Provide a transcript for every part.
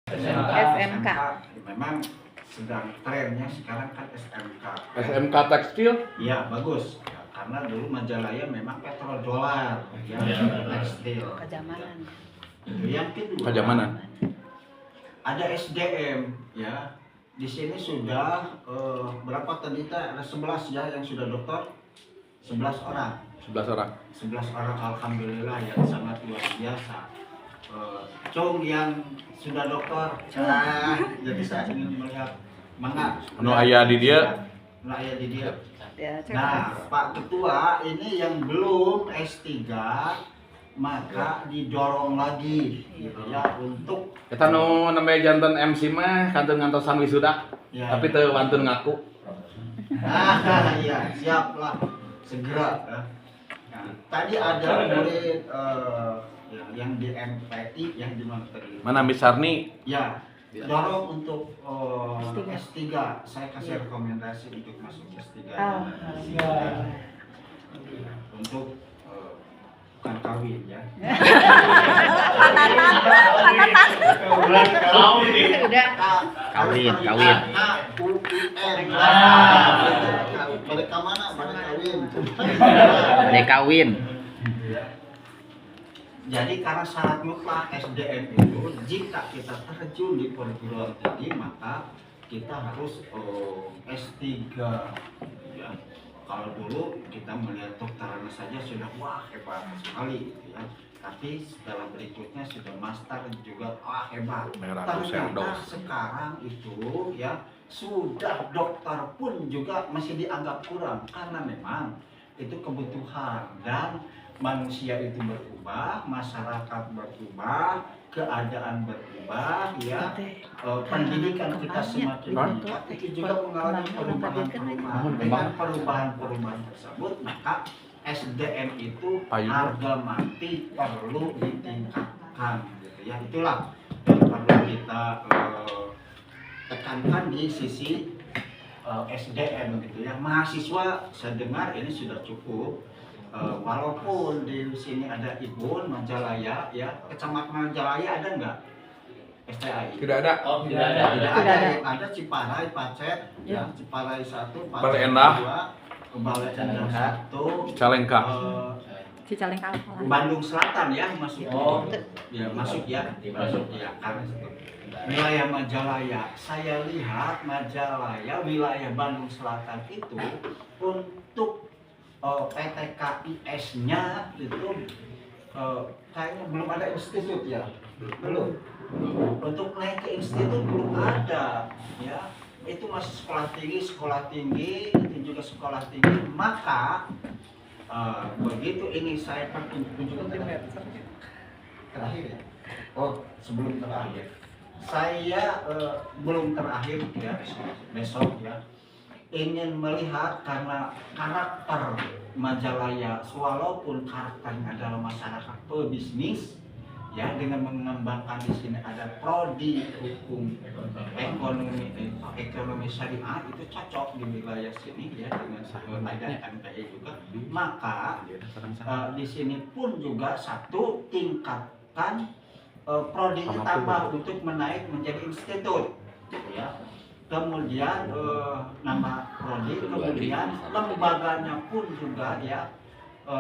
SMK. Memang sedang trennya sekarang kan SMK. SMK tekstil? Iya bagus. Ya, karena dulu Majalaya memang petrodolar, ya tekstil. Kejamanan. Yang kedua. Kejamanan. Ada SDM, ya. Di sini sudah berapa tadi? Ada 11 ya yang sudah dokter. 11 orang. 11 orang. 11 orang alhamdulillah yang sangat luar biasa. Cung yang sudah dokter, jadi saya ingin melihat mana Ayah di dia. Ayah di dia. Ya, Nah, Pak Ketua ini yang belum S3 maka didorong lagi gitu ya untuk Kita namanya jantan MC mah kantun ngantosan wisuda. ya, Tapi teu wantun ngaku. iya, siap lah. Segera ya. Nah, tadi ada murid yang di MPI yang di Menteri. Mana Miss Sarni? Ya, dorong untuk S3. Saya kasih rekomendasi untuk masuk S3. Untuk bukan kawin ya. udah. Kawin. Mereka mana? Mereka kawin. Ada kawin. Jadi karena syarat mutlak SDM itu jika kita terjun di perguruan tinggi maka kita harus S3 ya. Kalau dulu kita melihat dokterannya saja sudah wah hebat sekali gitu ya. Tapi setelah berikutnya sudah master juga wah hebat. Ternyata sekarang itu ya sudah dokter pun juga masih dianggap kurang karena memang itu kebutuhan dan manusia itu berubah, masyarakat berubah, keadaan berubah, ya, pendidikan kita semakin meningkat, itu juga mengalami perubahan-perubahan. Dengan perubahan-perubahan tersebut, maka SDM itu harga mati perlu ditingkatkan, gitu ya. Itulah yang perlu kita tekankan di sisi SDM, gitu ya. Mahasiswa saya dengar ini sudah cukup. Walaupun di sini ada Ibun, Majalaya, ya, Kecamatan Majalaya ada nggak STAI? Tidak ada. Oh, tidak ada. Tidak ada. Ada Ciparai, Pacet, ya, Ciparai 1, Pacet Balai Endah, 2, Balai Endah 1, Calengka. Cicalengka. Bandung Selatan ya masuk. Oh, ya masuk ya, masuk ya karena itu. Wilayah Majalaya, saya lihat Majalaya, wilayah Bandung Selatan itu untuk PTKIS-nya itu kayaknya belum ada institut ya, belum. Untuk naik ke institut belum ada, ya. Itu masih sekolah tinggi, itu juga sekolah tinggi. Maka begitu ini saya pertunjukkan terakhir ya. Oh, sebelum terakhir. Saya belum terakhir ya, besok ya. Ingin melihat karena karakter Majalaya, walaupun karakternya adalah masyarakat pebisnis, ya, dengan mengembangkan di sini ada prodi hukum ekonomi syariah itu cocok di wilayah sini ya dengan ada MPI juga. Maka di sini pun juga satu tingkatkan prodi ditambah untuk menaik menjadi institut, ya. Kemudian nama prodi, kemudian lembaganya pun juga ya,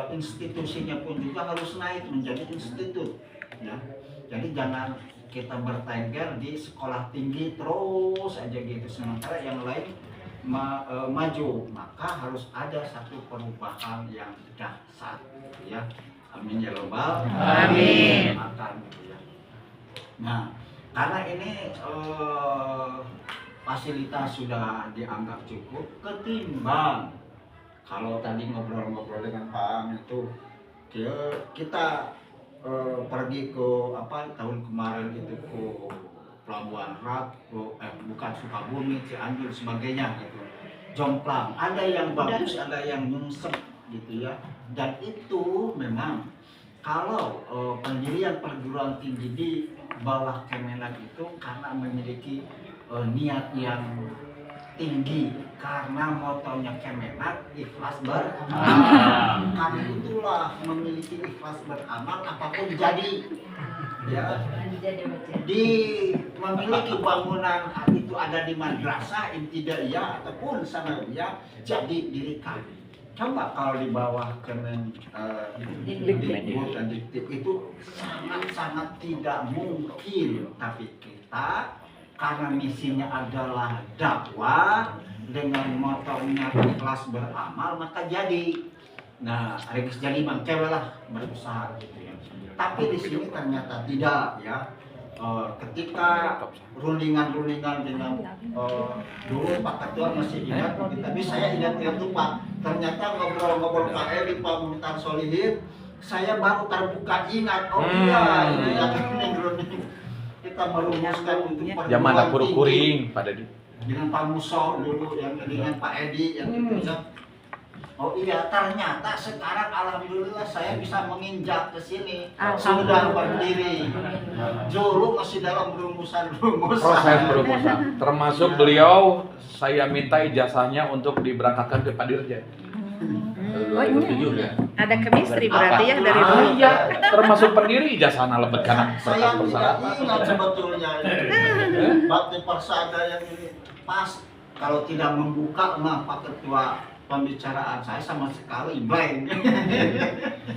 institusinya pun juga harus naik menjadi institut ya. Jadi jangan kita bertengger di sekolah tinggi terus aja gitu sementara yang lain maju, maka harus ada satu perubahan yang dahsyat ya. Amin ya robbal Amin. gitu ya. Nah, karena ini fasilitas sudah dianggap cukup ketimbang kalau tadi ngobrol-ngobrol dengan Pak Am itu kita pergi ke apa tahun kemarin itu ke Pelabuhan Rat, bukan Sukabumi, Cianjur sebagainya gitu. Jomplang, ada yang bagus, ada yang nyungsep gitu ya. Dan itu memang kalau pendirian perguruan tinggi di bawah Kemenag itu karena memiliki niat yang tinggi, karena motonya Kemenag ikhlas beramal. Kami itulah memiliki ikhlas beramal apapun jadi ya. Di memiliki bangunan itu ada di madrasah ibtidaiyah ataupun sanawiyah jadi dirikan. Coba kalau di bawah Kemendikbud dan Dikti itu sangat-sangat tidak mungkin, tapi kita karena misinya adalah dakwah dengan motornya ikhlas beramal maka jadi. Nah, Regis jadi bang cewek lah berusaha gitu ya. Tapi di sini ternyata tidak ya. Ketika rundingan dengan dulu Pak Ketua masih ingat, tapi saya ingat itu Pak. Ternyata ngobrol-ngobrol Pak Edi, Pak Muhtar Solihin, saya baru terbuka ingat. Oh iya, ini runding kita merumuskan untuk perguruan Zaman dapur tinggi kuring pada di. dengan Pak Muso dulu yang dengan Pak Edi yang itu ya. Oh iya, ternyata sekarang alhamdulillah saya bisa menginjak ke sini, sudah berdiri. Dulu masih dalam rumusan. Proses perumusan. Termasuk beliau saya minta ijazahnya untuk diberangkatkan ke Padirja. Oh iya. Ada chemistry berarti ya dari Ah, dulu. iya, termasuk pendiri ijazahnya lebet karena Saya berkas tidak persyaratan. ingat sebetulnya bakti persada yang ini pas kalau tidak membuka mah Pak Ketua pembicaraan saya sama sekali blank.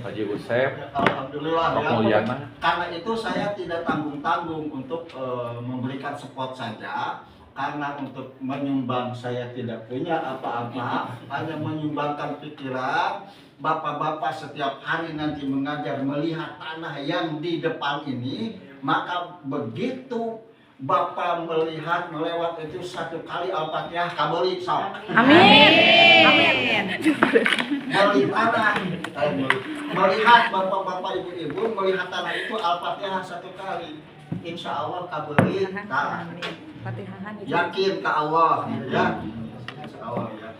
Haji Usep, Alhamdulillah Pak ya. Mulyana. Karena itu saya tidak tanggung-tanggung untuk memberikan spot saja. Karena untuk menyumbang saya tidak punya apa-apa, hanya menyumbangkan pikiran. Bapak-bapak setiap hari nanti mengajar melihat tanah yang di depan ini, maka begitu Bapak melihat melewat itu satu kali Al-Fatihah kabeli sok. Amin. Amin. Melihat bapak-bapak ibu-ibu melihat tanah itu Al-Fatihah satu kali. Insya Allah kabeli. Nah, Fatihahan itu. yakin ke Allah ya. Insya Allah ya.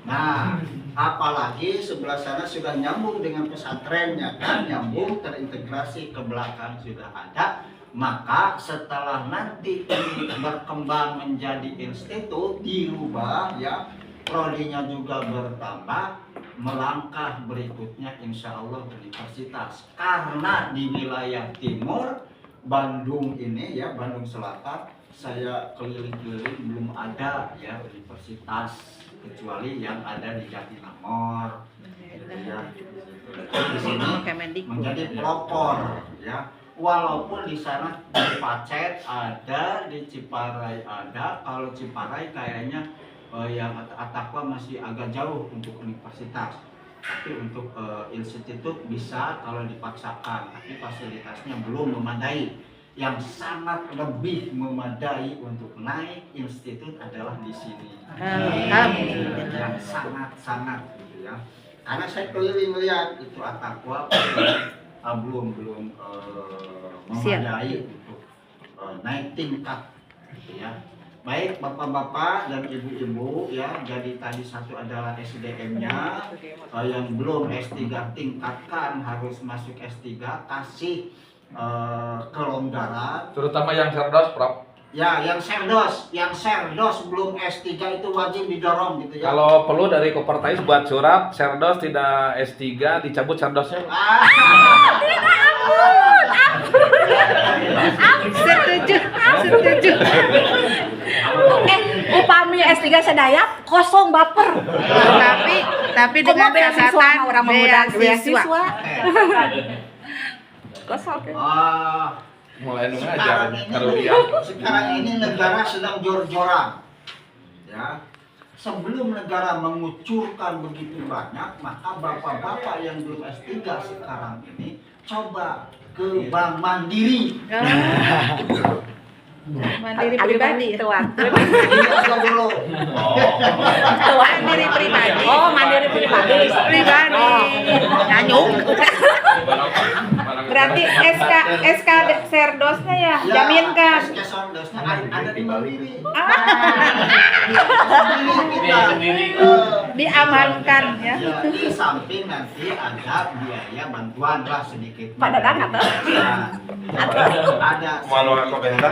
Nah, apalagi sebelah sana sudah nyambung dengan pesantrennya kan, nyambung terintegrasi ke belakang sudah ada. Maka setelah nanti ini berkembang menjadi institut, dirubah ya, prodinya juga bertambah, melangkah berikutnya insya Allah universitas. Karena di wilayah timur Bandung ini ya, Bandung Selatan, saya keliling-keliling belum ada ya universitas kecuali yang ada di Jatinangor. Gitu ya. Di sini menjadi pelopor ya. Walaupun di sana di Pacet ada, di Ciparai ada. Kalau Ciparai kayaknya yang Atakwa masih agak jauh untuk universitas. Tapi untuk institut bisa kalau dipaksakan. Tapi fasilitasnya belum memadai. Yang sangat lebih memadai untuk naik institut adalah di sini. Amin. Yang sangat-sangat gitu ya. Karena saya keliling lihat itu Atakwa belum memadai untuk naik tingkat gitu ya. Baik bapak-bapak dan ibu-ibu ya, jadi tadi satu adalah SDM-nya, yang belum S3 tingkatkan harus masuk S3, kasih kelonggaran. Terutama yang cerdas, Prof. Ya, yang serdos belum S3 itu wajib didorong gitu ya. Kalau perlu dari Kopertais buat surat, Serdos tidak S3, dicabut Serdosnya. Setuju. Upami S3 sedayap kosong baper. Tapi dengan catatan orang beasiswa. Kosong. Mulai Sekarang ngajar sekarang ini negara sedang jor-joran. Ya. Sebelum negara mengucurkan begitu banyak, maka bapak-bapak yang belum S3 sekarang ini coba ke Bank Mandiri. Mandiri pribadi tuan. Iya dulu. Mandiri pribadi. Oh, mandiri pribadi. Nyanyuk. Berarti SK Serdosnya ya, jaminkan. SK Serdosnya ada di Mandiri. Diamankan ya. Di samping nanti ada biaya bantuan lah sedikit. Pada dana tuh. Ada Malu komentar.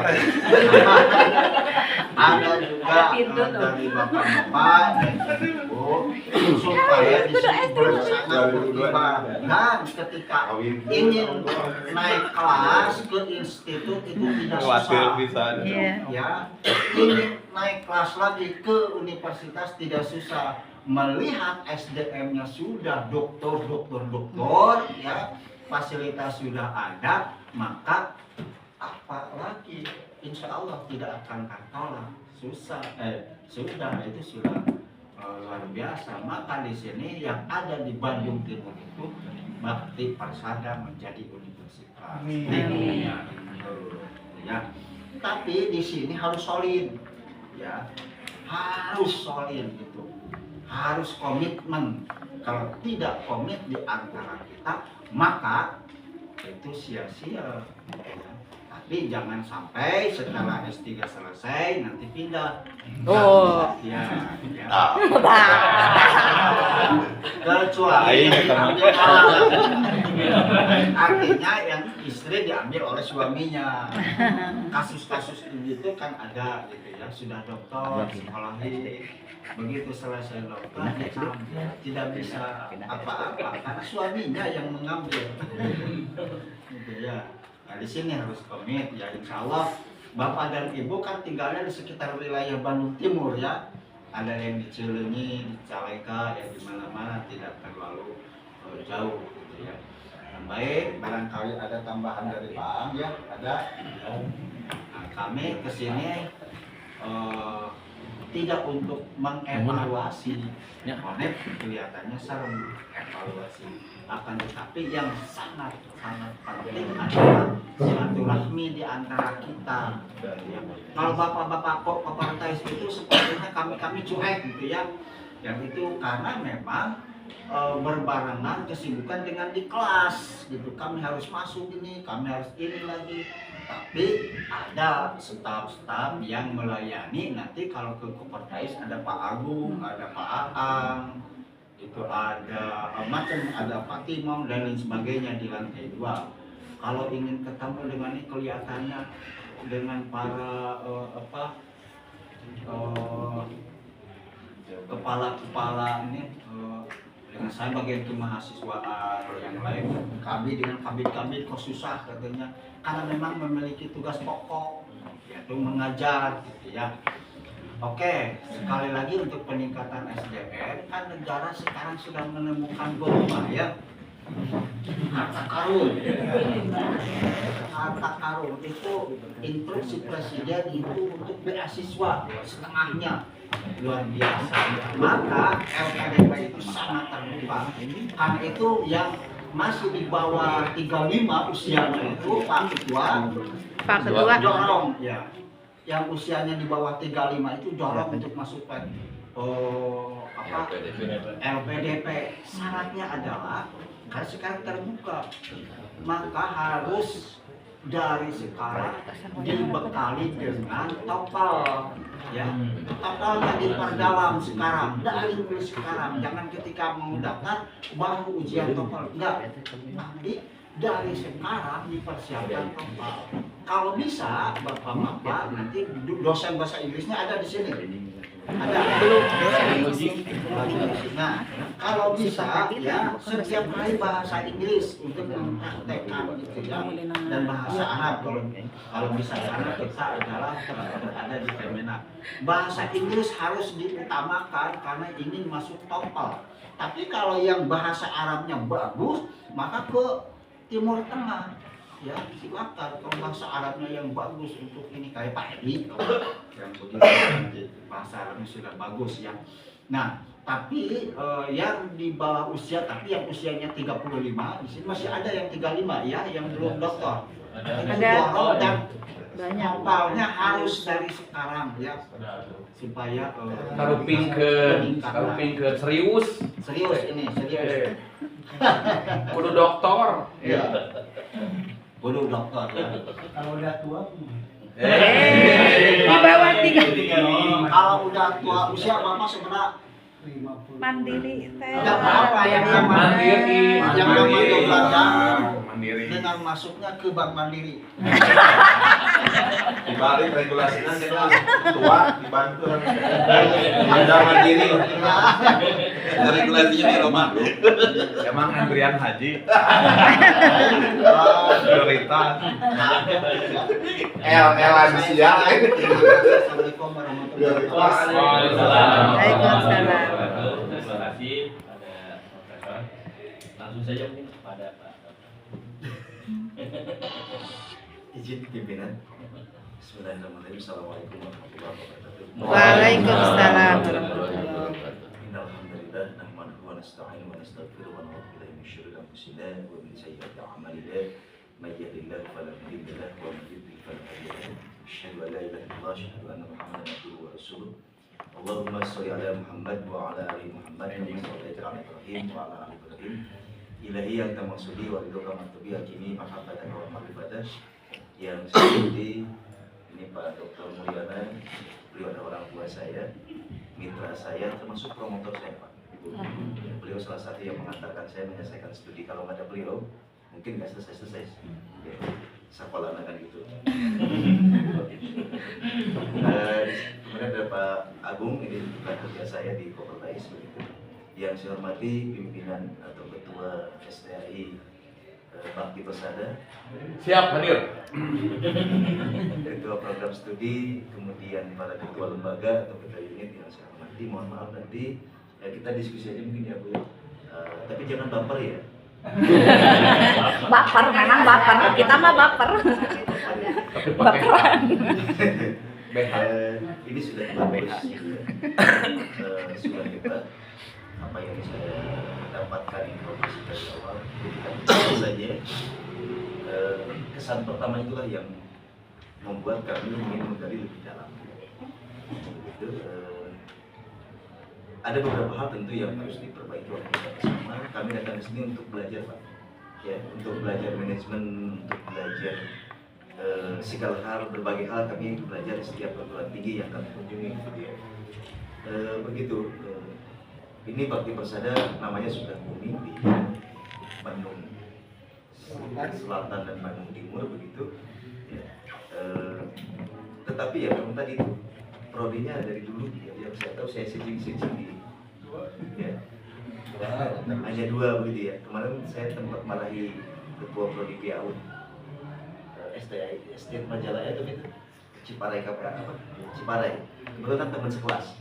ada juga dari bapak-bapak dan ibu supaya di sini bersama berkibar. Dan ketika ingin naik kelas ke institut itu tidak susah. Ya, ingin naik kelas lagi ke universitas tidak susah. Melihat SDM-nya sudah doktor, ya, fasilitas sudah ada, maka apa lagi? Insya Allah tidak akan tertolak. Sudah itu sudah luar biasa. Maka di sini yang ada di Bandung Timur itu Bakti Persada menjadi universitas. Ya. Tapi di sini harus solid, ya, harus solid gitu. Harus komitmen. Kalau tidak komit di antara kita, maka itu sia-sia. Tapi jangan sampai setelah S3 selesai nanti pindah. Oh. Ya. Kecuali artinya yang istri diambil oleh suaminya. Kasus-kasus itu kan ada gitu ya, sudah dokter, sekolahi. Begitu selesai dokter, tidak bisa apa-apa karena suaminya yang mengambil. Gitu ya. Nah, di sini harus komit ya, insya Allah bapak dan ibu kan tinggalnya di sekitar wilayah Bandung Timur ya. Ada yang di Cileunyi, di Caleka, yang di mana-mana tidak terlalu jauh gitu ya. Baik, barangkali ada tambahan dari Pak Ang ya, ada. Nah, kami kesini tidak untuk mengevaluasi, konek kelihatannya serem evaluasi, akan tetapi yang sangat penting adalah silaturahmi di antara kita. Ya. Kalau bapak-bapak kok partai itu sepertinya kami cuek gitu ya, yang itu karena memang berbarengan kesibukan dengan di kelas gitu. Kami harus masuk ini, kami harus ini lagi. Tapi ada staf-staf yang melayani. Nanti kalau ke Kopertais ada Pak Agung, ada Pak Aang, itu ada macam, ada Pak Timong dan lain sebagainya di lantai 2. Kalau ingin ketemu dengan ini kelihatannya dengan para kepala-kepala ini dengan saya bagian kemahasiswaan yang lain, kami dengan kabit kok susah katanya karena memang memiliki tugas pokok yaitu mengajar gitu ya. Oke, sekali lagi untuk peningkatan SDM kan negara sekarang sudah menemukan bomba ya, harta karun itu instruksi presiden itu untuk beasiswa setengahnya, luar biasa. Maka LPDP itu sangat terbuka karena itu yang masih di bawah 35 usianya itu Pak Ketua dorong ya, yang usianya di bawah 35 itu dorong untuk masuk ke LPDP. Syaratnya adalah karena sekarang terbuka, maka harus dari sekarang dibekali dengan TOEFL ya. TOEFL-nya diperdalam sekarang dari sekarang, jangan ketika mau daftar baru ujian TOEFL, enggak, tapi dari sekarang dipersiapkan TOEFL. Kalau bisa bapak-bapak nanti dosen bahasa Inggrisnya ada di sini, ada belum. Nah, kalau bisa ya setiap hari bahasa Inggris untuk mempraktekkan gitu ya, dan bahasa Arab kalau bisa, karena kita adalah berada di Kemenak. Bahasa Inggris harus diutamakan karena ingin masuk TOEFL. Tapi kalau yang bahasa Arabnya bagus, maka ke Timur Tengah ya silakan. Kalau bahasa Arabnya yang bagus untuk ini kayak Pak Edi yang begitu bahasa Arabnya sudah bagus ya. Nah, tapi yang di bawah usia, tapi yang usianya 35 di sini masih ada yang 35 ya, yang belum dokter. Ada dan TOEFL-nya harus dari sekarang ya, supaya karuping ke serius ini serius. kudu dokter Ya. Kudu dokter ya. Kalau udah tua Di bawah 3. Kalau udah tua usia bapak sebenarnya Mandiri teh. Enggak apa-apa yang mandiri yang namanya belajar Mandiri. dengan masuknya ke Bank Mandiri. Dibalik regulasinya kita tua dibantu Anda mandiri. Regulasinya di rumah. Emang antrian haji prioritas. Lansia. Assalamualaikum warahmatullahi wabarakatuh. Waalaikumsalam. Terima kasih pada profesor. Langsung saja mungkin kepada Pak Dokter. Izin pimpinan. Bismillahirrahmanirrahim. Assalamualaikum warahmatullahi wabarakatuh. Waalaikumsalam warahmatullahi wabarakatuh. Innalhamdulillah nahmaduhu wa nasta'inuhu wa nastaghfiruh wa na'udzu billahi min syururi anfusina wa min sayyiati a'malina. May yahdihillahu fala mudilla lahu wa may yudlil fala hadiya lahu. Asyhadu an la ilaha illallah wa asyhadu anna Muhammadan abduhu wa rasuluh. Allahumma shalli ala Muhammad wa ala ali Muhammad kama shallaita ala Ibrahim wa ala ali Ibrahim. Ilahi anta maksudi wa ridhoka maktubi hakimi mahabbatan wa ma'rifatah. Yang saya ikuti ini Pak Dr. Mulyana, beliau adalah orang tua saya, mitra saya, termasuk promotor saya Pak. Beliau salah satu yang mengantarkan saya menyelesaikan studi. Kalau nggak ada beliau, mungkin nggak selesai. Ya, sekolah anak gitu. Kemudian ada Pak Agung, ini bukan kerja saya di Kopertais begitu. Yang saya hormati pimpinan atau ketua STAI Bakti Persada, Siap hadir. ketua program studi, kemudian para ketua lembaga atau ketua unit yang saya hormati. Mohon maaf nanti ya kita diskusi aja mungkin ya Bu ya. Tapi jangan baper ya. Baper, memang baper. Kita mah baper. Tapi pakai Baperan. BH. Ini sudah bagus. Sudah kita apa yang saya dapatkan informasi dari awal kita saja. Kesan pertama itulah yang membuat kami ingin menggali lebih dalam. Begitu, ada beberapa hal tentu yang harus diperbaiki oleh kita bersama. Kami datang ke sini untuk belajar Pak, ya, untuk belajar manajemen, untuk belajar segala hal, berbagai hal kami belajar di setiap perguruan tinggi yang kami kunjungi. Gitu ya. Begitu. Ini Bakti Persada namanya sudah booming di Bandung Selatan dan Bandung Timur begitu. Ya. Tetapi ya memang tadi itu prodinya dari dulu ya, yang saya tahu saya searching di ya. Hanya 2 begitu ya. Kemarin saya tempat marahi ketua prodi PAU STI Estate Majalaya itu Ciparai apa? Ciparai. Kebetulan teman sekelas.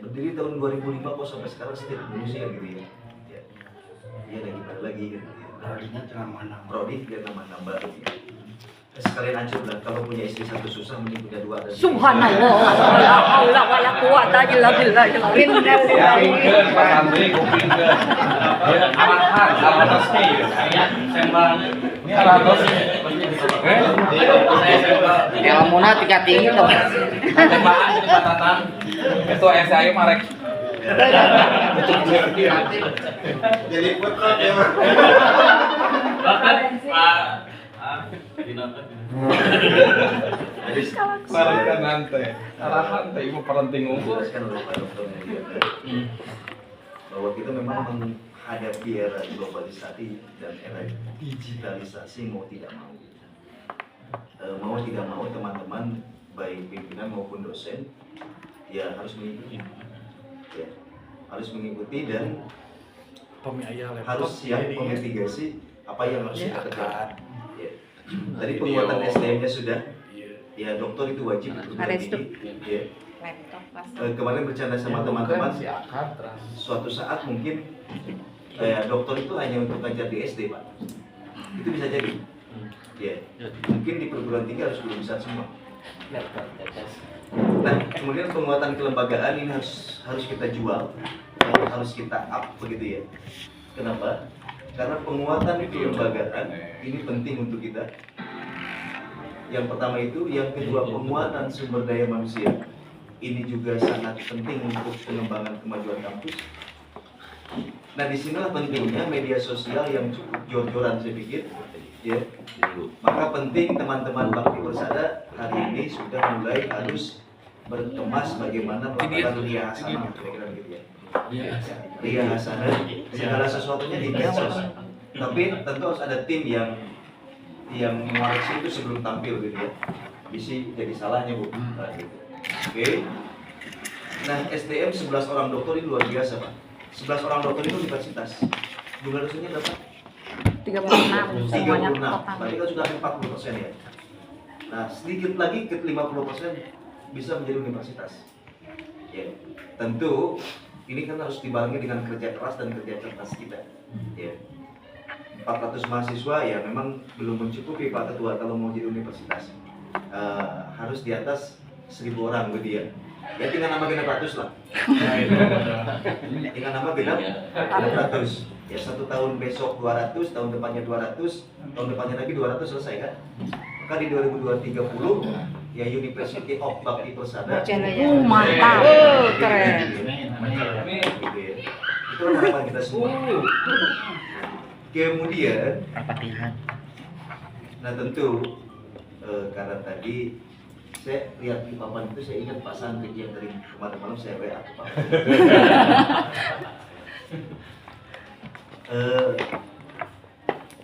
Berdiri tahun 2005 kok sampai sekarang setiap Indonesia gitu ya. Ya. Dia lagi pada lagi gitu. Prodinya nama-nama. Prodi dia nambah gitu. Sekalian hancur lah, kalau punya istri satu susah mending punya 2 dan Subhanallah. La haula wala quwata illa billah. Kupingkeun Pak Santri, kupingkeun. Ya arahan, arahan resmi. Saya sembang. Ini arahan resmi. Ilmuna tingkat tinggi tuh. Tembakan di catatan. Ketua SAI Marek. Jadi putra ya Mas. Bahkan Pak Dinotot. Marek kan nanti. Arahan teh ibu parenting unggul. dijelaskan oleh Pak Dr. Mulyana bahwa kita memang menghadapi era globalisasi dan era digitalisasi mau tidak mau. Mau tidak mau teman-teman baik pimpinan maupun dosen ya harus mengikuti, ya, harus mengikuti dan harus siap memitigasi apa yang harus kita kerjakan. Ya. Tadi penguatan SDM-nya sudah, ya dokter itu wajib perguruan tinggi. Ya. Kemarin bercanda sama teman-teman, suatu saat mungkin dokter itu hanya untuk ngajar di SD Pak, itu bisa jadi. Ya, mungkin di perguruan tinggi harus lulusan semua. Nah, kemudian penguatan kelembagaan ini harus kita jual, harus kita up begitu ya. Kenapa? Karena penguatan kelembagaan ini penting untuk kita. Yang pertama itu, yang kedua penguatan sumber daya manusia. Ini juga sangat penting untuk pengembangan kemajuan kampus. Nah, disinilah pentingnya media sosial yang cukup jor-joran saya pikir. Ya, maka penting teman-teman Bakti Persada hari ini sudah mulai harus berkemas bagaimana melakukan ria hasanah, kira-kira begitu ya. Ria hasanah, segala sesuatunya di medsos. Tapi tentu harus ada tim yang mengoreksi itu sebelum tampil gitu ya. Bisa jadi salahnya Bu. Nah, gitu. Oke. Nah, SDM 11 orang dokter ini luar biasa Pak. 11 orang dokter itu universitas. Jumlah dosennya berapa? 36 semuanya 36. total. Berarti kan sudah 40% ya. Nah, sedikit lagi ke 50% bisa menjadi universitas. Ya, tentu ini kan harus dibarengi dengan kerja keras dan kerja cerdas kita. Ya. 400 mahasiswa ya memang belum mencukupi Pak Ketua kalau mau jadi universitas. Harus di atas 1000 orang gitu ya. Ya tinggal nama genap 100 lah. Tinggal nama genap 100. Ya 1 tahun besok 200, tahun depannya 200, tahun depannya lagi 200 selesai kan? Maka di 2030 ya University of Bakti Persada. Mantap. Keren. Gitu ya. Itu harapan kita semua. Kemudian, nah tentu karena tadi saya lihat di papan itu saya ingat Pak Santri yang dari kemarin malam saya WA ke Pak.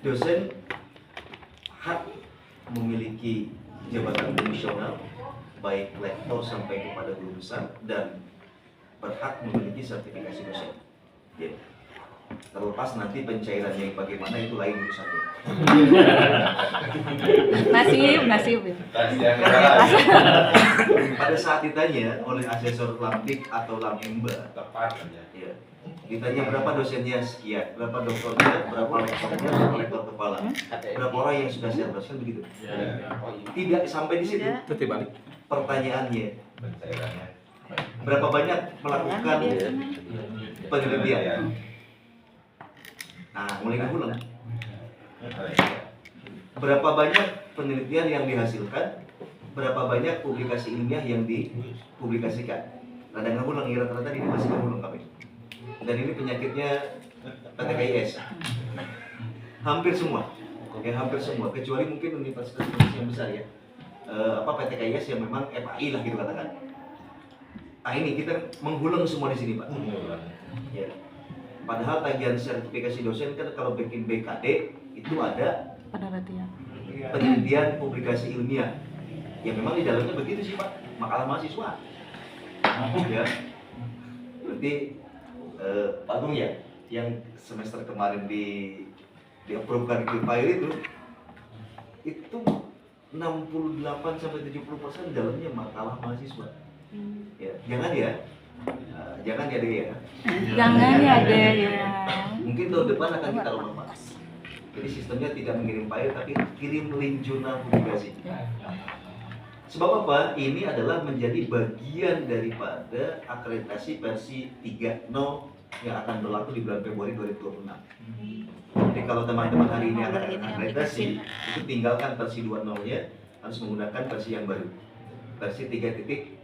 Dosen hak memiliki jabatan fungsional baik lektor sampai kepada guru besar dan berhak memiliki sertifikasi dosen. Ya. Terlepas nanti pencairannya bagaimana itu lain urusannya. Nasib. Pada saat ditanya oleh asesor Lamdik atau Lamemba, Tepat aja. ya, ditanya berapa dosennya sekian, berapa doktornya, berapa lektornya, berapa lektor kepala, berapa orang yang sudah siap dosen begitu. Tidak sampai di situ. Itu balik. Pertanyaannya, Pencairannya. berapa banyak melakukan penelitian? Nah, mulai ngulang. Berapa banyak penelitian yang dihasilkan? Berapa banyak publikasi ilmiah yang dipublikasikan? Rada ngulang, ya rata-rata ini masih ngulang kami. Dan ini penyakitnya PTKIS. Hampir semua, ya hampir semua. Kecuali mungkin universitas yang besar ya. PTKIS yang memang FAI lah gitu katakan. Nah ini kita mengulang semua di sini Pak. Ya. Padahal tagihan sertifikasi dosen kan kalau bikin BKD itu ada penelitian publikasi ilmiah. Ya memang di dalamnya begitu sih Pak, makalah mahasiswa. Ya. Berarti Pak Tung ya, yang semester kemarin di-approve-kan di file itu 68 sampai 70% dalamnya makalah mahasiswa. Ya, jangan ya. Jangan ya deh ya. Jangan ya deh ya. Mungkin tahun depan akan kita ubah Pak. Jadi sistemnya tidak mengirim file tapi kirim link jurnal publikasi. Sebab apa? Ini adalah menjadi bagian daripada akreditasi versi 3.0 yang akan berlaku di bulan Februari 2026. Jadi kalau teman-teman hari ini akan akreditasi, itu tinggalkan versi 2.0-nya, harus menggunakan versi yang baru. Versi 3.0.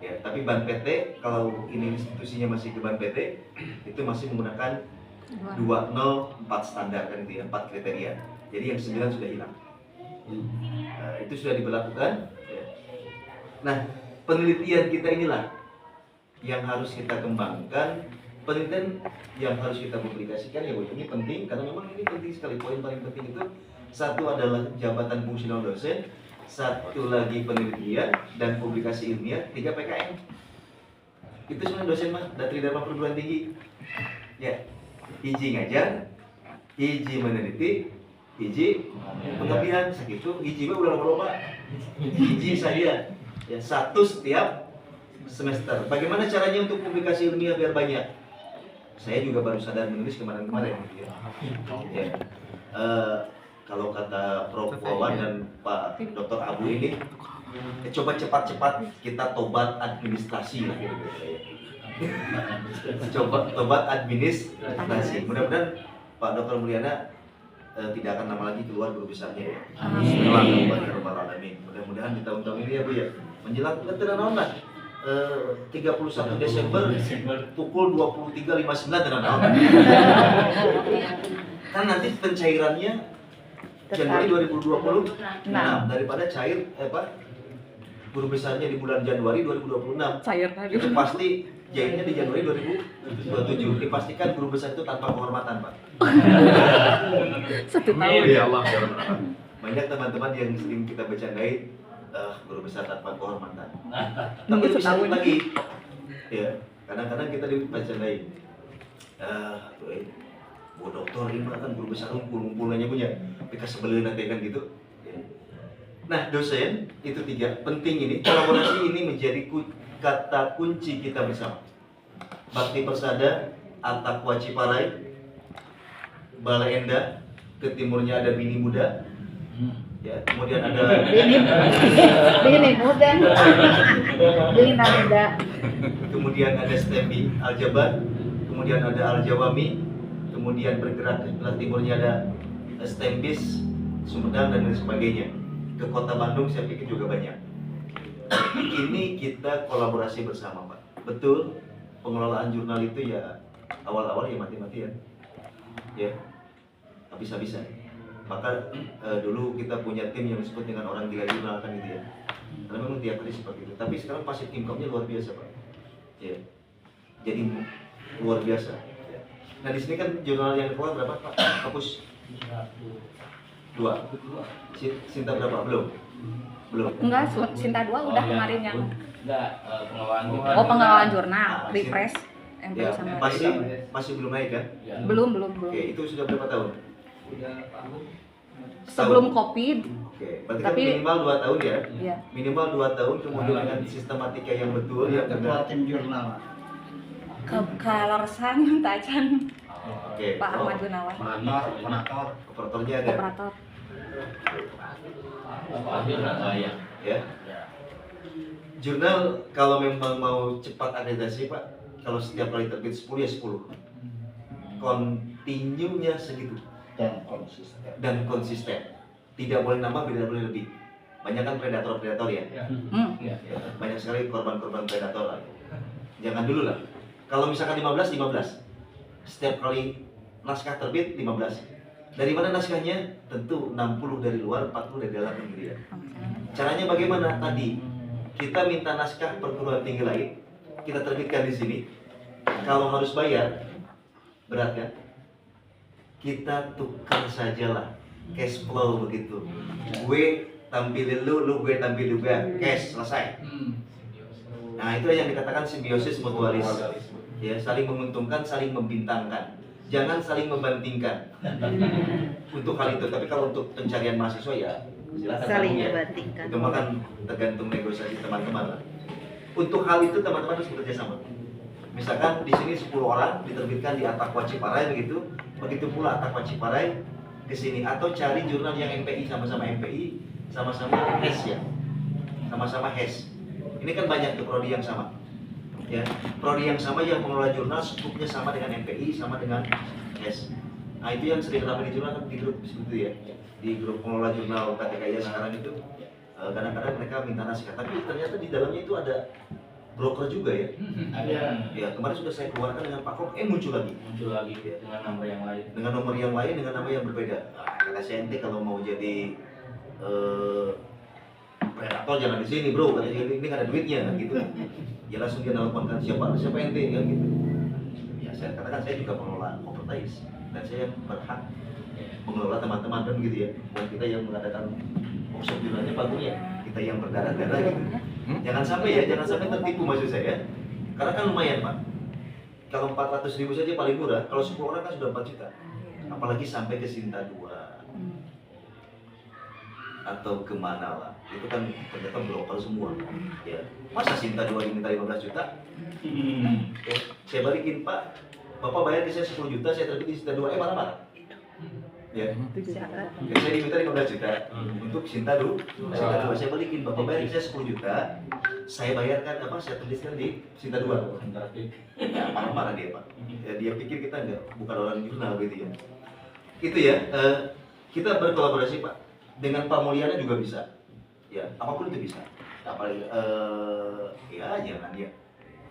Ya, tapi Ban PT kalau ini institusinya masih ke Ban PT itu masih menggunakan 204 standar kan itu ya, 4 kriteria. Jadi yang 9 sudah hilang. Itu sudah diberlakukan. Ya. Nah, penelitian kita inilah yang harus kita kembangkan. Penelitian yang harus kita publikasikan ya Bu, ini penting karena memang ini penting sekali. Poin paling penting itu satu adalah jabatan fungsional dosen, satu lagi penelitian dan publikasi ilmiah, 3 PKM. Itu sebenarnya dosen Mas, dari dalam perguruan tinggi. Ya, hiji ngajar, hiji meneliti, hiji pengabdian, segitu, hiji mah udah lama hiji saja. Ya, 1 setiap semester. Bagaimana caranya untuk publikasi ilmiah biar banyak? Saya juga baru sadar menulis kemarin-kemarin gitu ya. Ya. Kalau kata Prof. Wawan dan Pak Dr. Abu ini, coba cepat-cepat kita tobat administrasi lah gitu. Coba tobat administrasi. Mudah-mudahan Pak Dr. Mulyana tidak akan lama lagi keluar guru besarnya ya. Mudah-mudahan di tahun-tahun ini ya Bu ya. Menjelang tidak naon lah. 31 Desember pukul 23.59 dan naon. Kan nanti pencairannya Januari 2020. Nah, daripada cair guru besarnya di bulan Januari 2026, Cair tadi. itu pasti jahitnya di Januari 2027. Dipastikan guru besar itu tanpa kehormatan, Pak. 1 tahun. Ya Allah. Banyak teman-teman yang sering kita bercandain, guru besar tanpa kehormatan. Nunggu Tapi lebih setahun. sakit lagi, ya. Kadang-kadang kita dibercandain, bu dokter ini mah kan guru besar ngumpul-ngumpulnya punya, mereka sebelum nanti kan gitu. Nah, dosen itu 3 penting ini. Kolaborasi ini menjadi kata kunci kita bersama. Bakti Persada, Atakwa Ciparai, Bala Enda, ke timurnya ada Bini Muda, ya, kemudian ada Bini muda. Bini muda. kemudian ada Stembi Aljabar, kemudian ada Aljawami, kemudian bergerak ke sebelah timurnya ada Stembis, Sumedang dan lain sebagainya. Ke kota Bandung saya pikir juga banyak. Ini kita kolaborasi bersama, Pak. Betul, pengelolaan jurnal itu ya awal-awal ya mati-matian, ya habis-habisan. Maka dulu kita punya tim yang disebut dengan orang gila jurnal kan gitu ya. Karena memang tiap hari seperti itu. Tapi sekarang passive income-nya luar biasa, Pak. Ya, jadi luar biasa. Nah di sini kan jurnal yang keluar berapa, Pak? Kapus 2. Sinta berapa? Belum. Enggak, Sinta 2 udah kemarin yang. Enggak, pengelolaan Oh, pengelolaan jurnal, refresh. MPI Ya, sama masih belum naik kan? Ya. belum. Oke, itu sudah berapa tahun? Sebelum Covid. Oke, berarti kan Tapi- minimal 2 tahun ya? Iya. Minimal 2 tahun, kemudian dengan sistematika yang betul ya. Ketua tim jurnal. Kalorsan yang tacan Oke. Pak Ahmad Gunawan, Konator. Operatornya ada. operator. Ya. Ya. Jurnal kalau memang mau cepat akreditasi, Pak, kalau setiap kali terbit 10 ya 10. Continue-nya segitu dan konsisten. Tidak boleh nambah, tidak boleh lebih. Banyak kan predator ya. Ya, banyak sekali korban-korban predator lah. Jangan dulu lah. Kalau misalkan 15. Setiap kali naskah terbit 15. Dari mana naskahnya? Tentu 60 dari luar, 40 dari dalam negeri ya. Caranya bagaimana? Tadi kita minta naskah perguruan tinggi lain, kita terbitkan di sini. Kalau harus bayar, berat kan? Kita tukar sajalah, cash flow begitu. Gue tampilin lu gue tampil juga, cash selesai. Nah itu yang dikatakan simbiosis mutualis. Ya, saling menguntungkan, saling membintangkan. Jangan saling membandingkan. Untuk hal itu, tapi kalau untuk pencarian mahasiswa ya silakan Saling gabung ya. membandingkan. Itu makan tergantung negosiasi teman-teman lah. Untuk hal itu teman-teman harus bekerja sama. Misalkan di sini 10 orang diterbitkan di Atakwa Ciparai begitu pula Atakwa Ciparai ke sini, atau cari jurnal yang MPI, sama-sama MPI, sama-sama HES ya. Sama-sama HES. Ini kan banyak tuh prodi yang sama. Ya, prodi yang sama yang mengelola jurnal, skupnya sama dengan MPI, sama dengan HES. Nah itu yang sering ramai di jurnal kan di grup seperti ya, di grup pengelola jurnal KTKI sekarang itu kadang-kadang mereka minta naskah, tapi ternyata di dalamnya itu ada broker juga ya. Ada. Ya kemarin sudah saya keluarkan dengan Pak Kok, muncul lagi Dengan nomor yang lain. dengan nomor yang lain, dengan nama yang berbeda. Nah, kata saya, ente kalau mau jadi predator jangan di sini bro, katanya ini kan ada duitnya kan gitu. Ya langsung dia nelfon kan, siapa ente kan gitu. Ya saya katakan saya juga pengelola Kopertais dan saya berhak mengelola teman-teman kan gitu ya. Dan kita yang mengadakan workshop jurnalnya Pak Gun ya, kita yang berdarah-darah gitu. Jangan sampai tertipu maksud saya. Karena kan lumayan Pak. Kalau 400.000 saja paling murah, kalau 10 orang kan sudah 4 juta. Apalagi sampai ke Sinta 2 atau kemana lah, itu kan ternyata global semua. Ya, masa Sinta 2 diminta 15 juta? Ya, saya balikin Pak, Bapak bayar ke saya 10 juta, saya terbit di Sinta 2, marah-marah. Ya, saya diminta 15 juta untuk Sinta 2, saya balikin, Bapak bayar ke saya 10 juta, saya bayarkan apa, saya tuliskan di Sinta 2. Ya, marah-marah dia Pak. Ya, dia pikir kita bukan orang jurnal gitu ya. Itu ya, kita berkolaborasi Pak. Dengan Pak Mulyana juga bisa. Ya, apapun itu bisa. Apalagi ya jangan ya.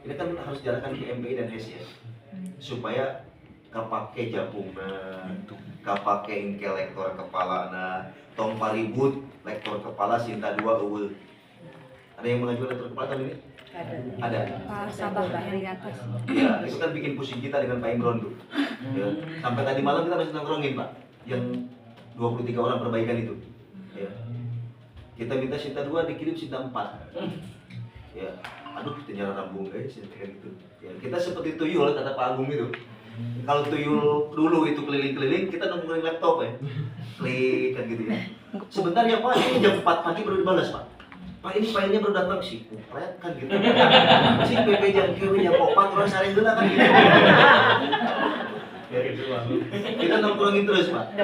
Ini kan harus jalankan ke MPI dan HES ya. Supaya kapake japungan, kapake ingke lektor kepala tong paribut lektor kepala Sinta 2 eueuh. Ada yang mengajukan rektor kepala tahun ini? Ada. Pak Sabah yang di atas. Iya, itu kan bikin pusing kita dengan Pak Imron tuh. Ya. Sampai tadi malam kita masih nongkrongin Pak, yang 23 orang perbaikan itu. Ya. Kita minta Sinta 2 dikirim Sinta 4. Ya, aduh kita nyala rambung guys, gitu. Ya, kita seperti tuyul kata Pak Agung itu. Kalau tuyul dulu itu keliling-keliling, kita nongkrongin laptop ya. Klik kan gitu ya. Sebentar ya Pak, ini jam 4 pagi baru dibalas Pak. Pak ini filenya baru datang sih, kupret kan gitu. Si PP jam kewe jam 4 orang sehari dulu kan gitu. Ya, gitu, Pak. Kita nongkrongin terus Pak.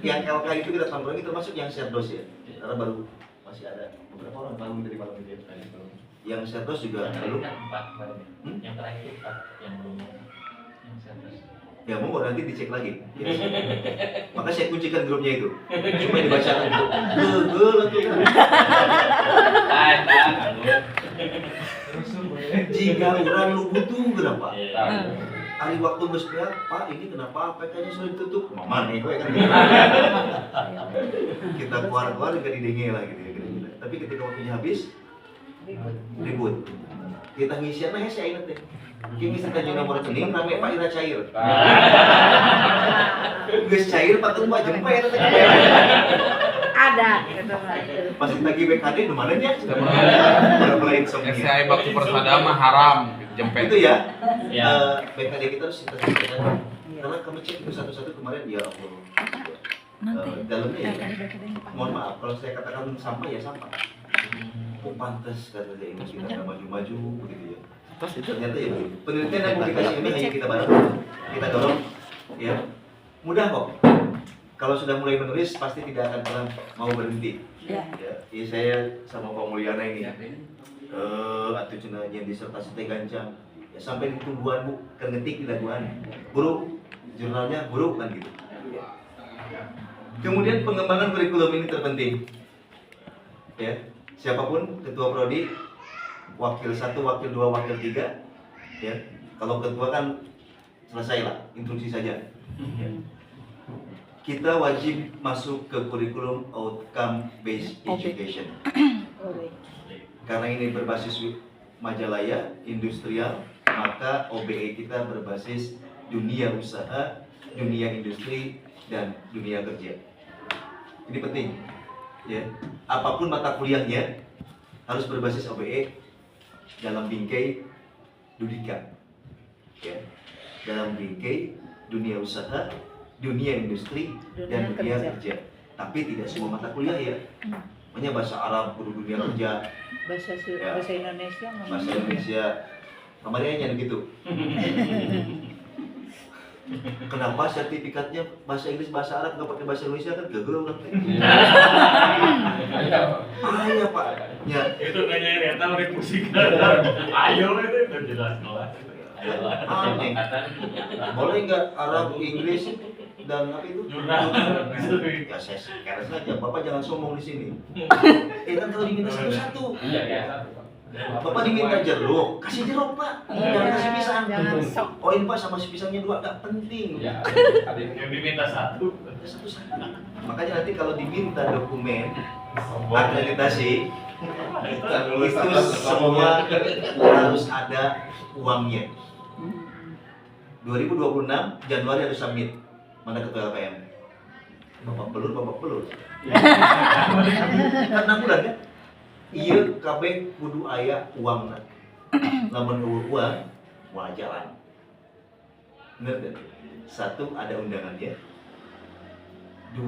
Yang LK itu kita nongkrongin termasuk yang Serdos ya. Karena baru masih ada beberapa orang bangun dari malam ini. Yang Serdos juga belum. Yang terakhir itu 4 yang belum yang Serdos. Ya mau nanti dicek lagi. Ya. Maka saya kuncikan grupnya itu supaya dibacakan itu. Jika orang lu butuh berapa? Hari waktu geus beak, Pak ini kenapa APK-nya sudah ditutup? Mama nih gue kan. Kita keluar-keluar enggak didenge lah gitu. Tapi ketika waktunya habis ribut. Kita ngisian nah saya inget deh. Kini sekarang nomor rekening rame Pak Ira cair. Geus cair patut Pak jempe eta teh. Ada gitu. Pas ditagih BKD di mana nya? Mulai insomnia. SCI Bakti Persada mah haram jempet. Itu ya. Ya. BKD kita harus kita selesaikan. Karena kami cek itu satu-satu kemarin ya Allah. Dalamnya ya. Mohon maaf kalau saya katakan sampah ya sampah. Oh, pantas kata dia ini kita nggak maju-maju begitu ya. Ternyata ya penelitian dan publikasi ini hanya kita bareng, kita dorong, ya mudah kok. Kalau sudah mulai menulis pasti tidak akan pernah mau berhenti. Ya, ya saya sama Pak Mulyana ini, atau cina yang disertasi teh gancang, ya sampai di tumbuhan bu, kenetik di daguan, buruk, jurnalnya buruk kan gitu. Kemudian pengembangan kurikulum ini terpenting, ya siapapun ketua prodi. Wakil 1, wakil 2, wakil 3 ya. Kalau ketua kan selesai lah, instruksi saja ya. Kita wajib masuk ke kurikulum outcome based education karena ini berbasis Majalaya industrial, maka OBE kita berbasis dunia usaha, dunia industri, dan dunia kerja. Ini penting ya, apapun mata kuliahnya harus berbasis OBE dalam bingkai Dudika ya, dalam bingkai dunia usaha, dunia industri, dan dunia kerja. Tapi tidak semua mata kuliah ya. Makanya bahasa Arab kudu dunia kerja, Bahasa Indonesia bahasa Indonesia kamarnya gitu. Kenapa sertifikatnya bahasa Inggris, bahasa Arab nggak pakai bahasa Indonesia kan gagal orang teh. Iya Pak. Ya. Itu kayaknya reta udah musik. Ayo itu jelas jelas. Aneh. Boleh nggak Arab, Inggris, dan apa itu? Jurnal. Ya saya kira saja. Bapak jangan sombong di sini. Kan kalau diminta satu-satu. Iya ya. Bapak diminta jeruk, kasih jeruk Pak. Jangan kasih pisang. Jangan sok. Oh ini Pak sama si pisangnya 2 nggak penting. Ya. Yang diminta satu. Satu-satu. Makanya nanti kalau diminta dokumen akreditasi itu semua harus ada uangnya. 2026 Januari harus submit. Mana ketua LPM? Bapak pelur. Kan 6 bulan ya? Iya, KB kudu aya uang. Lamun uang, mau jalan. Bener kan? 1 ada undangannya. 2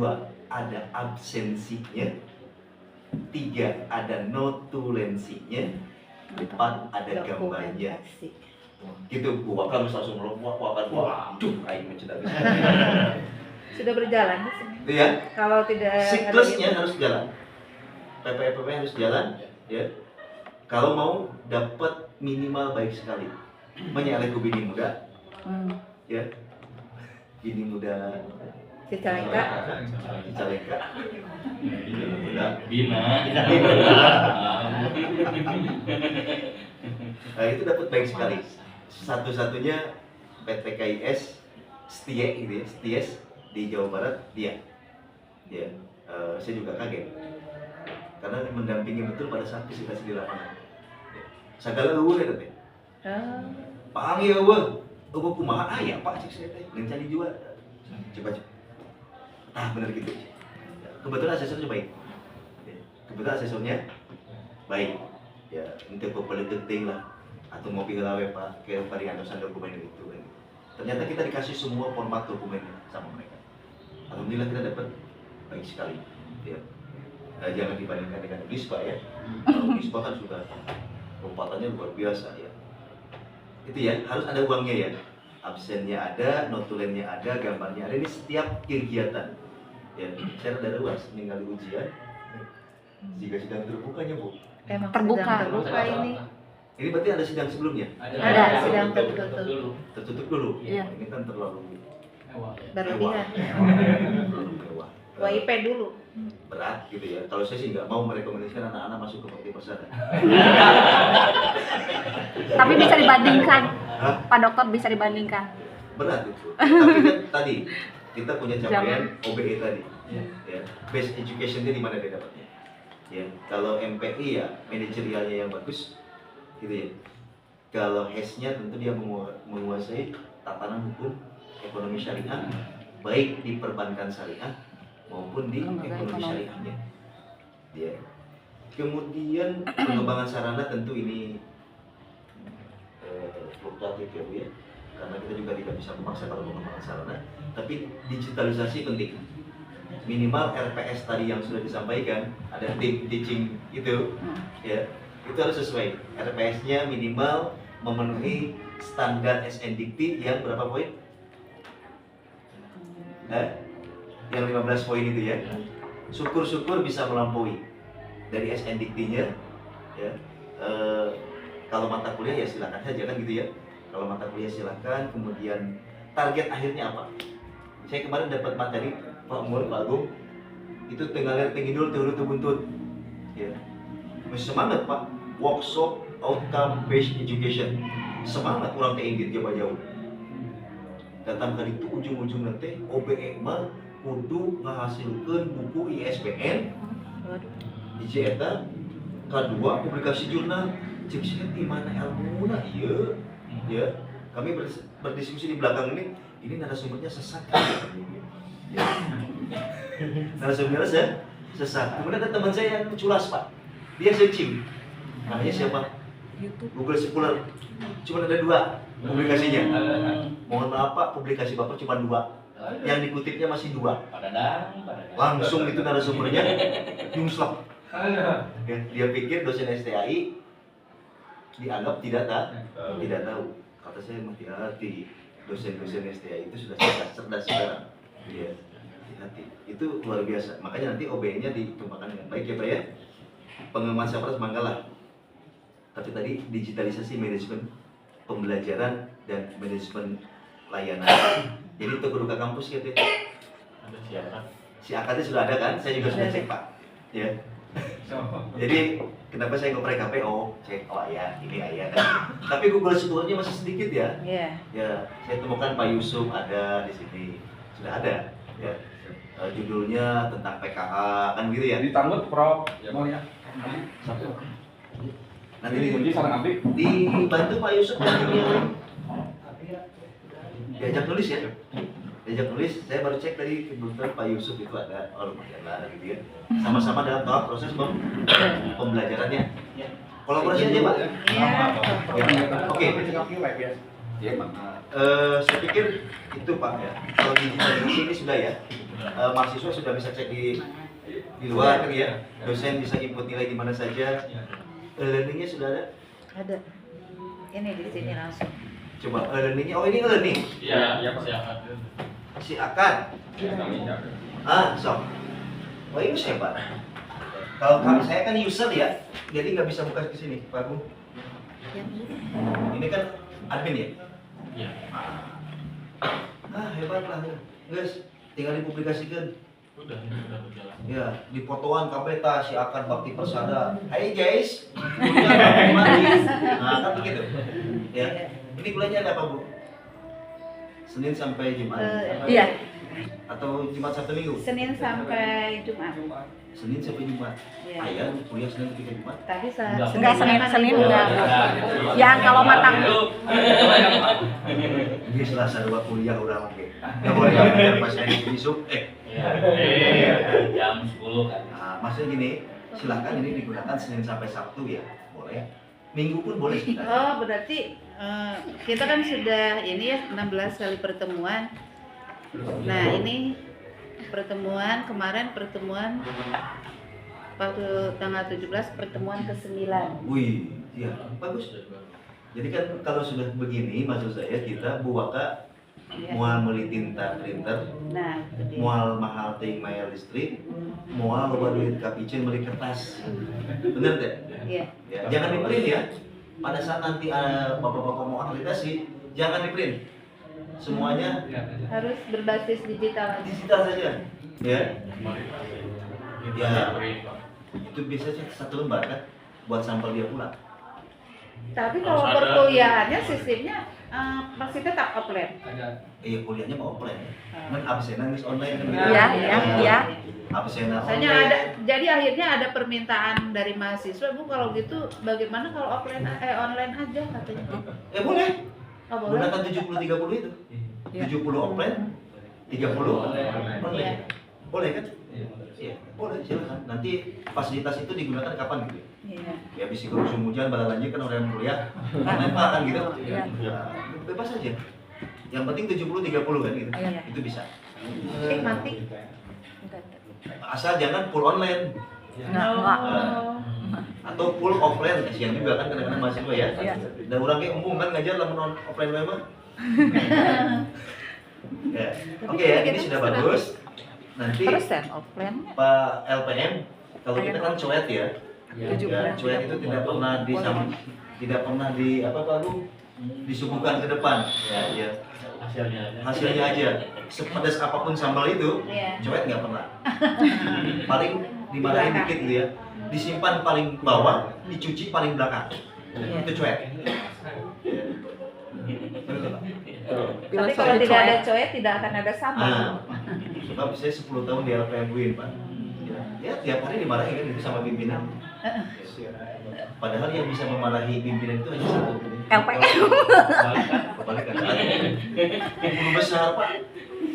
ada absensinya. 3 ada notulensinya. 4 ada gambarnya. Gitu, gua kan langsung melompat, waduh, aing mencedak. Sudah berjalan di sini. Iya. Kalau tidak Siklusnya harus jalan. PPP harus jalan, ya. Kalau mau dapat minimal baik sekali. Menyalahku bini muda, ya. Bini muda Cicalengka. Cicalengka. Bina. Nah itu dapat baik sekali. Satu-satunya PTKIS setia gitu ya, STIES di Jawa Barat dia. Ya, saya juga kaget. karena mendampingi betul pada saat visitasi di lapangan. Ya. Segala eueuh ya teh. Pak ya eueuh kumaha aya Pak cek saya teh, lencana juga. Coba. Nah, benar gitu. Kebetulan asesornya baik. Ya. Kebetulan asesornya baik. Ya, untuk politik lah atau mau pilih lawe Pak, kayak variantosan dokumen itu kan. Ternyata kita dikasih semua format dokumennya sama mereka. Alhamdulillah kita dapat baik sekali. Ya. Jangan dibandingkan dengan Unisba ya. Kalau Unisba kan sudah lompatannya luar biasa ya. Itu ya, harus ada uangnya ya. Absennya ada, notulennya ada, gambarnya ada. Ini setiap kegiatan. Ya, secara darurat meninggal ujian. Jika sidang terbukanya Bu. Emang terbuka ini. Ini berarti ada sidang sebelumnya? Ada, sidang tertutup dulu. Tertutup dulu? Iya. Ini kan terlalu berlebihan. Terlalu mewah. WIP dulu. Berat gitu ya. Kalau saya sih nggak mau merekomendasikan anak-anak masuk ke Bakti Persada. Tapi bisa dibandingkan. Hah? Pak Dokter bisa dibandingkan. Berat itu. Tapi kan tadi kita punya capaian OBE tadi. Ya. Base education-nya di mana dia dapatnya? Ya. Kalau MPI ya manajerialnya yang bagus, gitu ya. Kalau HES-nya tentu dia menguasai tatanan hukum ekonomi syariah, baik di perbankan syariah maupun di ekonomi syariahnya. Ya. Kemudian pengembangan sarana tentu ini fluktuatif ya Bu ya, karena kita juga tidak bisa memaksa kalau pengembangan sarana, tapi digitalisasi penting. Minimal RPS tadi yang sudah disampaikan, ada tim teaching itu, ya itu harus sesuai. RPS-nya minimal memenuhi standar SNDP yang berapa poin? Yang 15 poin itu ya. Syukur-syukur bisa melampaui dari SNDP-nya, ya. Kalau mata kuliah ya silakan saja kan gitu ya. Kalau mata kuliah silakan. Kemudian target akhirnya apa? Saya kemarin dapat materi Pak Umur, Pak Agung, itu tengah tinggi dulu buntut, ya. Masih semangat Pak. Workshop outcome based education, semangat orang teh inggit jauh. Datang kali itu ujung-ujung nanti OBE mah kudu ngahasilkeun buku ISBN, hiji eta, kedua publikasi jurnal. Cek saya di mana ilmuna ieu, ya. Kami berdiskusi di belakang ini narasumbernya sesat. Ya. Narasumbernya sesat. Kemudian ada teman saya yang culas Pak, dia searching, namanya siapa? Google Scholar, cuma ada 2 publikasinya. Mohon maaf Pak, publikasi Bapak cuma 2, yang dikutipnya masih 2. Langsung itu narasumbernya nyungsep. Ya, dia pikir dosen STAI dianggap tidak tahu. Kata saya hati-hati, dosen-dosen STAI itu sudah cerdas sekarang. Ya, hati-hati. Itu luar biasa. Makanya nanti OBE-nya dikembangkan dengan baik ya Pak ya. Pengembangan Sapras Manggala. Tapi tadi digitalisasi manajemen pembelajaran dan manajemen layanan. Jadi untuk kedua kampus ya Teh. Si akadnya sudah ada kan? Saya juga sudah cek Pak. Ya. Jadi kenapa saya ngoprek KPO? Cek ya, ini ayah kan. Tapi Google Scholar-nya masih sedikit ya. Iya. Ya, saya temukan Pak Yusuf ada di sini. Sudah ada ya. Judulnya tentang PKH kan gitu ya. Ditanggut Prof. Mau ya. Nanti Kunci sarang abdi. dibantu Pak Yusuf dan tim yang lain. Diajak nulis ya. Diajak nulis, saya baru cek tadi kebetulan Pak Yusuf itu ada, lumayan lah gitu ya. Sama-sama dalam tahap proses pembelajarannya. Kolaborasi aja Pak. Oke. Ya, saya pikir itu Pak ya. Kalau digitalisasi ini sudah ya. Mahasiswa sudah bisa cek di luar kan ya. Dosen bisa input nilai di mana saja. Learningnya sudah ada? Ada. Ini di sini langsung. Coba learningnya, oh ini learning. Iya, silakan. Si Akan. Sok. Oh ini saya Pak. Kalau saya kan user ya, jadi nggak bisa buka ke sini, Pak Bu. Ini kan admin ya? Iya. Hebat lah, guys. Tinggal dipublikasikan. Udah berjalan. Ya, di fotoan kabeta si Akan Bakti Persada. Hai guys. Nah, kan begitu. Ya. Ini kuliahnya ada apa Bu? Senin sampai Jumat. Iya. Atau Jumat Sabtu Minggu? Senin sampai Jumat. Senin sampai Jumat. Iya. Ayah kuliah Senin sampai Jumat. Tadi Enggak, Senin Enggak. enggak. Enggak. Yang kalau matang Ini Selasa 2 kuliah orang oke. Enggak boleh ngajar pas hari besok. Jam 10 kan. Nah, maksudnya gini, silakan ini digunakan Senin sampai Sabtu ya, boleh. Minggu pun boleh sebenarnya. Oh, berarti kita kan sudah ini ya 16 kali pertemuan. Nah, ini kemarin pertemuan waktu tanggal 17 pertemuan ke-9. Wih, iya bagus. Jadi kan kalau sudah begini, maksud saya kita buaka Ya. mual beli tinta printer, Nah, itu dia. mual mahal ting bayar listrik, mual loba duit kapicen beli kertas. Bener deh? Iya. Ya, jangan di print ya. Pada saat nanti bapak-bapak mau akreditasi, jangan di print. Semuanya Harus berbasis digital. digital saja. Ya. Ya. Itu biasanya 1 lembar kan buat sampel dia pulang. Tapi kalau Harus ada. perkuliahannya sistemnya masih tetap offline. Iya kuliahnya mau offline. Kan absenan geus online kan. Iya, iya. Absenan Soalnya online. jadi akhirnya ada permintaan dari mahasiswa, Bu, kalau gitu bagaimana kalau online aja katanya. Boleh. Oh, boleh. Gunakan 70-30 itu. 70 offline, 30 online. Iya. Boleh kan? Iya, boleh silakan. Nanti fasilitas itu digunakan kapan gitu? Iya. Ya bisa kalau musim hujan bala lanjut kan orang yang kuliah online Pak, kan gitu. Iya. Ya, bebas aja. Yang penting 70-30 kan gitu. Iya. Itu bisa. Mati. Asal jangan full online Oh. atau full offline. Kasihan juga kan kadang-kadang mahasiswa ya. Iya. Dan orang kayak umum kan ngajar lamun offline memang. Ya. Oke ya, ini sudah bagus. Nanti Persen offline. Pak LPM, kalau kita kan cuek ya. Ya, 17. cuek itu tidak pernah di apa Pak Lu disuguhkan ke depan. Ya. Hasilnya aja. Sepedas apapun sambal itu, Iya. cuek nggak pernah. Paling dimarahin dikit gitu ya. Disimpan paling bawah, dicuci paling belakang. Iya. Itu cuek. Tapi kalau tidak ada coet tidak akan ada sambal. Ah, sebab saya 10 tahun di LPM UIN Pak. Ya tiap hari dimarahin kan itu sama pimpinan. Padahal yang bisa memarahi pimpinan itu hanya satu. LPM. Kebalikan. Guru besar Pak.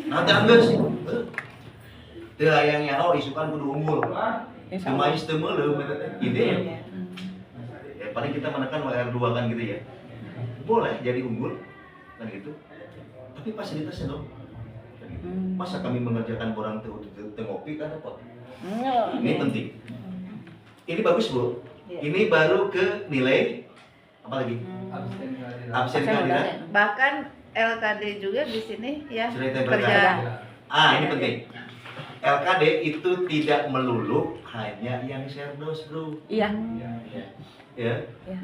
Nanti ambil sih. Teu hayang nyaho isukan kudu unggul. Cuma teu meuleuh ide. Ya paling kita menekan WR2 kan gitu ya. Boleh jadi unggul kan gitu. Tapi fasilitasnya dong. Masa kami mengerjakan orang ngopi kan apa? Ini penting. Ini bagus Bu. Ini baru ke nilai apa lagi? Absen kehadiran. Bahkan LKD juga di sini ya Cerita kerja. Ini penting. LKD itu tidak melulu hanya yang serdos bro. Iya. Ya.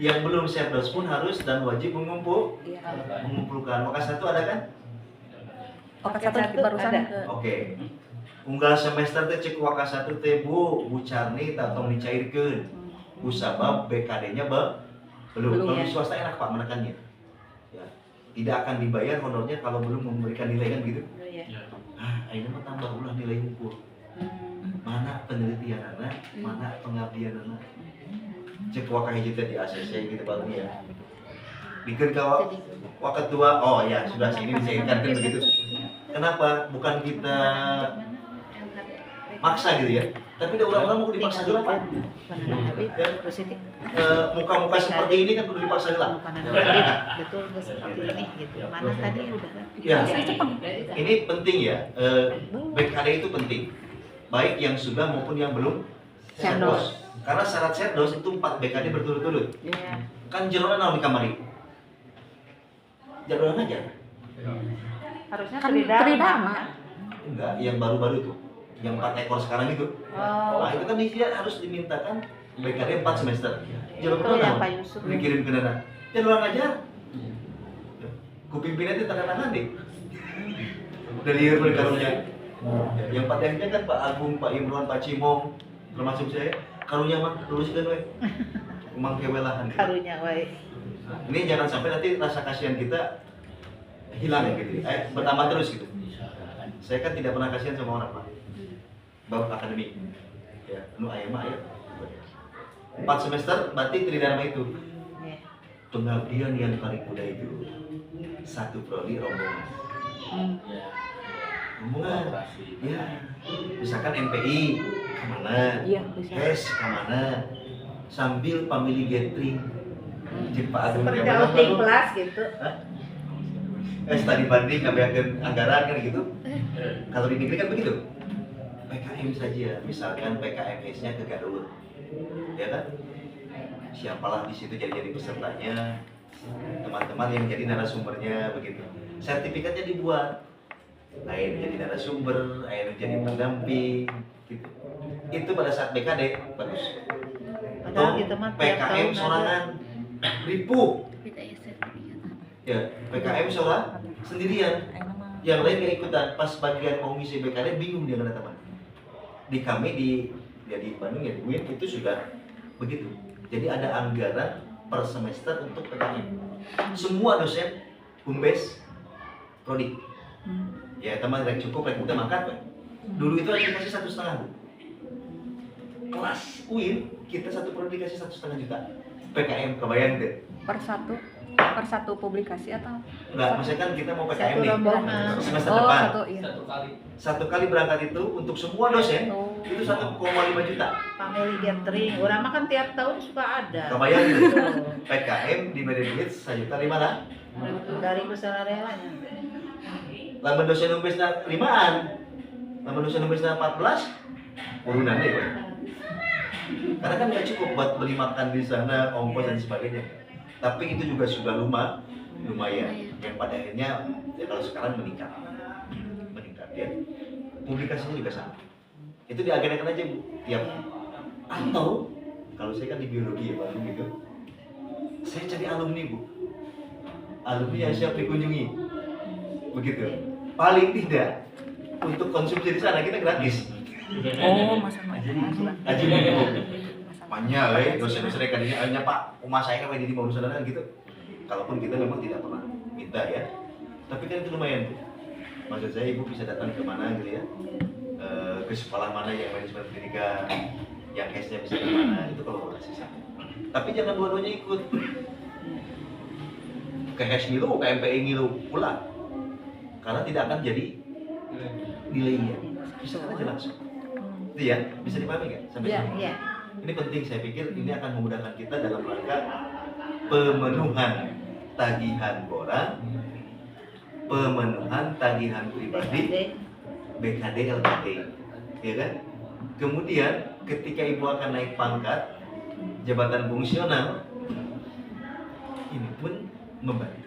Yang belum serdos pun harus dan wajib mengumpulkan. Maka satu ada kan? Oke, satu barusan ada. ke. Oke. Unggal semester teh cek waka satu teh Bu Carni tatong dicairkeun. Bu sabab BKD-nya belum. Kalau di swasta enak Pak menekannya. Ya. Tidak akan dibayar honornya kalau belum memberikan nilai kan gitu. Iya. Ini mah tambah ulah nilai ukur. Mana penelitian anak, mana pengabdian anak. Cek waka hiji teh di ACC gitu baru ya. Bikin kawak wakat dua, oh ya sudah sini dicairkan kan begitu. Kenapa? Bukan kita maksa gitu ya. Tapi ada orang-orang mau dipaksa dulu Pak. Muka-muka seperti ini kan perlu dipaksa dulu. Betul seperti ini gitu. Mana tadi udah. Ya, ini penting ya. BKD itu penting. Baik yang sudah maupun yang belum serdos. Karena syarat serdos itu 4 BKD berturut-turut. Iya. Kan jeroan naon di kamari. Jadwal aja. Harusnya Kan tridharma. Enggak, yang baru-baru itu. Yang 4 ekor sekarang itu. Oh. Nah, itu kan dia harus dimintakan BKD 4 semester. Jadwal Itu yang naon? Pak Yusuf. Dikirim ke dana. Jadwal aja. Ku pimpinan itu tangan-tangan deh. Dari karunya. Yang 4 yang kan Pak Agung, Pak Imron, Pak Cimong, termasuk saya. Karunya mah luluskan we. Umang kewelahan. Karunya wae. Ini jangan sampai nanti rasa kasihan kita hilang ya gitu. Bertambah terus gitu. Saya kan tidak pernah kasihan sama orang, Pak. Bab akademik. Ya, ayam. 4 semester berarti tridharma itu. Pengabdian yang paling mudah itu satu prodi rombongan. Rombongan. Ya. Misalkan MPI kemana? Iya, bisa. HES kemana? Sambil family gathering. Pak Agung Seperti Jawa outing Barat. kelas gitu. Tadi banding ngabeakeun anggaran kan gitu. Kalau di negeri kan begitu. PKM saja, misalkan PKM-nya ke Garut. Ya kan? Siapalah di situ jadi pesertanya, teman-teman yang jadi narasumbernya begitu. Sertifikatnya dibuat. Lain jadi narasumber, lain jadi pendamping gitu. Itu pada saat BKD bagus. Padahal kita mah tiap PKM tahun sorangan ribu. Ya, PKM seorang sendirian. Yang lain gak ikutan. Pas bagian mau ngisi BKD bingung dia kena teman. Di kami di Bandung ya di UIN itu sudah begitu. Jadi ada anggaran per semester untuk PKM. Semua dosen humbes prodi. Ya teman rek cukup rek kita mangkat Pak. Dulu itu aja dikasih 1,5 Bu. Kelas UIN kita satu prodi dikasih 1,5 juta. PKM kebayang deh. Per satu publikasi atau? Enggak, maksudnya kan kita mau PKM Satu nih rombongan. semester Oh, depan. satu, iya. Satu kali berangkat itu untuk semua dosen Oh. itu 1,5 juta. Family gathering. Orang mah kan tiap tahun suka ada. Kebayang gitu. PKM di Medan duit 1,5 juta. Dari kesalariannya. Lamun dosen umpesna 5-an. Lamun dosen umpesna 14 urunan deh. Pak. Karena kan nggak cukup buat beli makan di sana, ongkos dan sebagainya. Tapi itu juga sudah lumayan. Yang pada akhirnya ya kalau sekarang meningkat ya. Publikasinya juga sama. Itu diagendakan aja Bu, tiap. Atau kalau saya kan di biologi ya Bandung gitu, saya cari alumni Bu, alumni yang siap dikunjungi, begitu. Paling tidak untuk konsumsi di sana kita gratis. Oh, masa Aji Bu. Banyak dosen-dosen kan ini hanya Pak, rumah saya kan di mau sana gitu. Kalaupun kita memang tidak pernah minta ya, tapi kan itu lumayan Bu. Maksud saya Ibu bisa datang ke mana gitu ya, ke sekolah mana yang manajemen pendidikan, yang case-nya bisa ke mana, itu kolaborasi sama. Tapi jangan dua-duanya ikut. Ke HES ngilu, ke MPI ngilu pula. Karena tidak akan jadi nilainya. Bisa aja langsung. Itu ya, bisa dipahami nggak? Sampai Iya, sini? iya. Ini penting, saya pikir ini akan memudahkan kita dalam rangka pemenuhan tagihan borang, pemenuhan tagihan pribadi, BKD, LKD, ya kan? Kemudian ketika ibu akan naik pangkat, jabatan fungsional, ini pun membantu.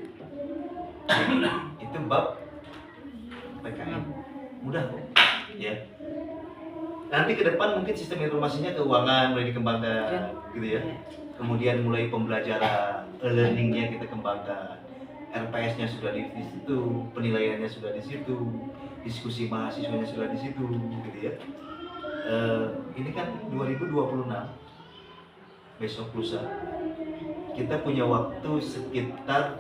Itu bab PKM, mudah kok, ya. Nanti ke depan mungkin sistem informasinya keuangan mulai dikembangkan, gitu ya. Kemudian mulai pembelajaran, learningnya kita kembangkan, RPS-nya sudah di situ, penilaiannya sudah di situ, diskusi mahasiswanya sudah di situ, gitu ya. Ini kan 2026, besok lusa, kita punya waktu sekitar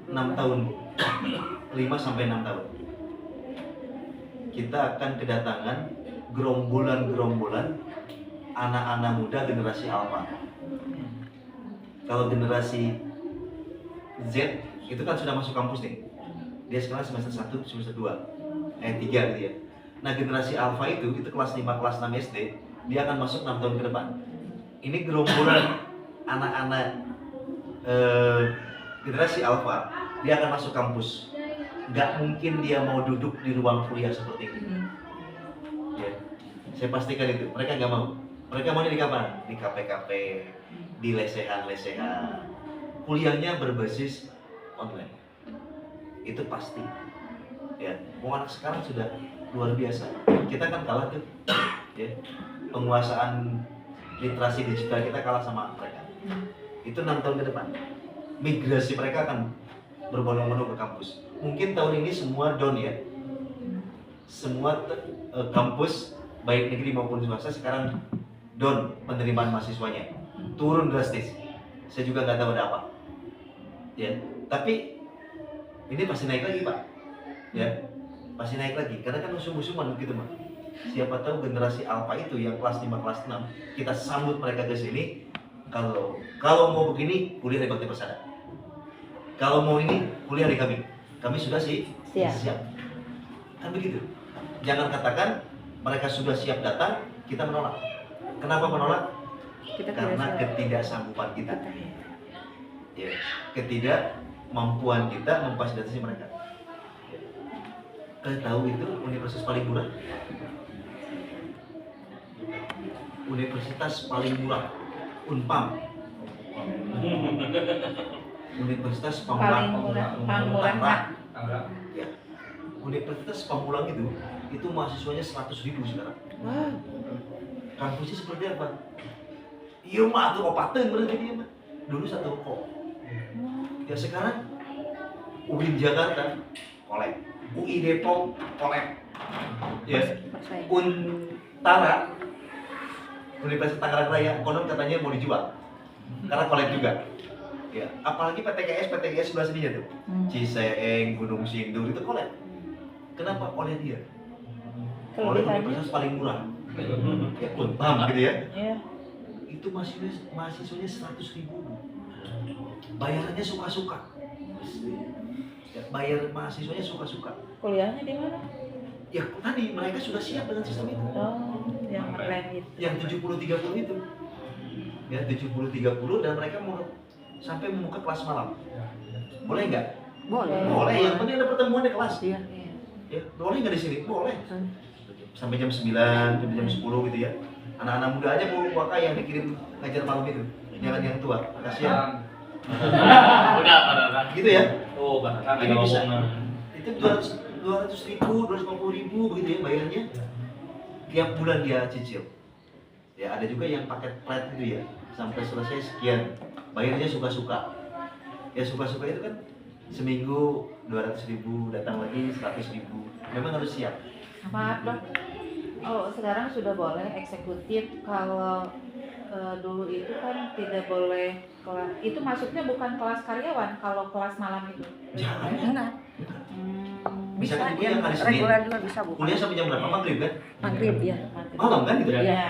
6 tahun, 5 sampai 6 tahun. Kita akan kedatangan gerombolan-gerombolan anak-anak muda generasi alpha. Kalau generasi Z itu kan sudah masuk kampus nih. Dia sekarang semester 1, semester 2, 3 gitu ya. Nah generasi alpha itu kelas 5, kelas 6 SD, dia akan masuk 6 tahun ke depan. Ini gerombolan anak-anak generasi alpha, dia akan masuk kampus. Gak mungkin dia mau duduk di ruang kuliah seperti ini. Ya, saya pastikan itu. Mereka nggak mau. Mereka mau di kapan? Di KP-KP, di lesehan-lesehan. Kuliahnya berbasis online. Itu pasti. Ya, anak sekarang sudah luar biasa. Kita kan kalah tuh. Ya, penguasaan literasi digital kita kalah sama mereka. Itu 6 tahun ke depan. Migrasi mereka akan berbondong-bondong ke kampus. Mungkin tahun ini semua down ya. Semua kampus baik negeri maupun swasta sekarang down penerimaan mahasiswanya, turun drastis. Saya juga nggak tahu ada apa. Ya, tapi ini pasti naik lagi Pak. Ya, pasti naik lagi karena kan musuh-musuhan gitu mah. Siapa tahu generasi alpha itu yang kelas 5 kelas 6 kita sambut mereka ke sini. Kalau mau begini kuliah di Bakti Persada, kalau mau ini kuliah di kami sudah siap kan begitu. Jangan katakan mereka sudah siap datang kita menolak. Kenapa menolak? Karena ketidaksanggupan kita, ya, ketidakmampuan kita memfasilitasi mereka. Kalian tahu itu universitas paling murah? Universitas paling murah, Unpam. Universitas Paling murah, Pak. Ya. Universitas Pamulang itu mahasiswanya 100.000 sekarang. Kampusnya seperti apa? Iya mah tuh opaten berarti dia mah. Dulu satu kok. Ya sekarang UIN Jakarta kolek, UI Depok kolek. Ya. Untara Universitas Tangerang Raya konon katanya mau dijual. Karena kolek juga. Ya, apalagi PTGS sebelah sini tuh. Ciseeng, Gunung Sindur itu kolek. Kenapa? Oleh dia. Oleh universitas paling murah. Ya, Unpam gitu ya. Itu mahasiswanya 100.000. Bayarannya suka-suka. Ya, bayar mahasiswanya suka-suka. Kuliahnya di mana? Ya tadi mereka sudah siap dengan sistem itu. Yang keren itu. Yang 70-30 itu. Ya 70-30 dan mereka mau sampai membuka kelas malam. Boleh nggak? Boleh. Yang penting ada pertemuan di kelas. Iya. Ya, boleh nggak di sini? Boleh. Sampai jam 9, sampai jam 10 gitu ya. Anak-anak muda aja mau waka yang dikirim ngajar malam itu. Jangan yang tua. Kasihan. Udah. Gitu ya. Oh, kan Ini bisa. Itu 200.000, 250.000 begitu ya bayarnya. Tiap bulan dia cicil. Ya, ada juga yang paket flat gitu ya. Sampai selesai sekian. Bayarnya suka-suka. Ya suka-suka itu kan seminggu 200.000, datang lagi 100.000. Memang harus siap. Maaf dok. Oh sekarang sudah boleh eksekutif. Kalau dulu itu kan tidak boleh kelas. Itu masuknya bukan kelas karyawan. Kalau kelas malam itu. Jangan. Bisa kan yang hari Senin. reguler juga bisa bukan. Kuliah sampai jam berapa? Maghrib kan? Maghrib ya. Malam kan gitu? Iya.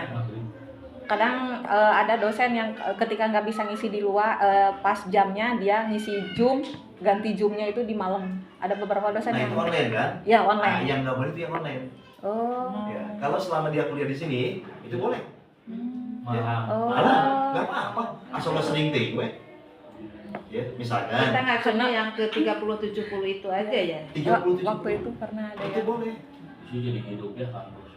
Kadang ada dosen yang ketika nggak bisa ngisi di luar pas jamnya dia ngisi Zoom, ganti Zoom-nya itu di malam. Ada beberapa dosen Nah yang itu online kan? ya online. Nah, yang nggak boleh itu yang online. Oh. Ya, kalau selama dia kuliah di sini itu boleh. Ya. Oh. Malah nggak apa-apa. Asal lo sering gue. Ya, misalkan. Kita ngacunya yang ke 30-70 itu aja ya. 30-70. Waktu itu pernah ada Itu ya. boleh. Sih jadi hidupnya kampus.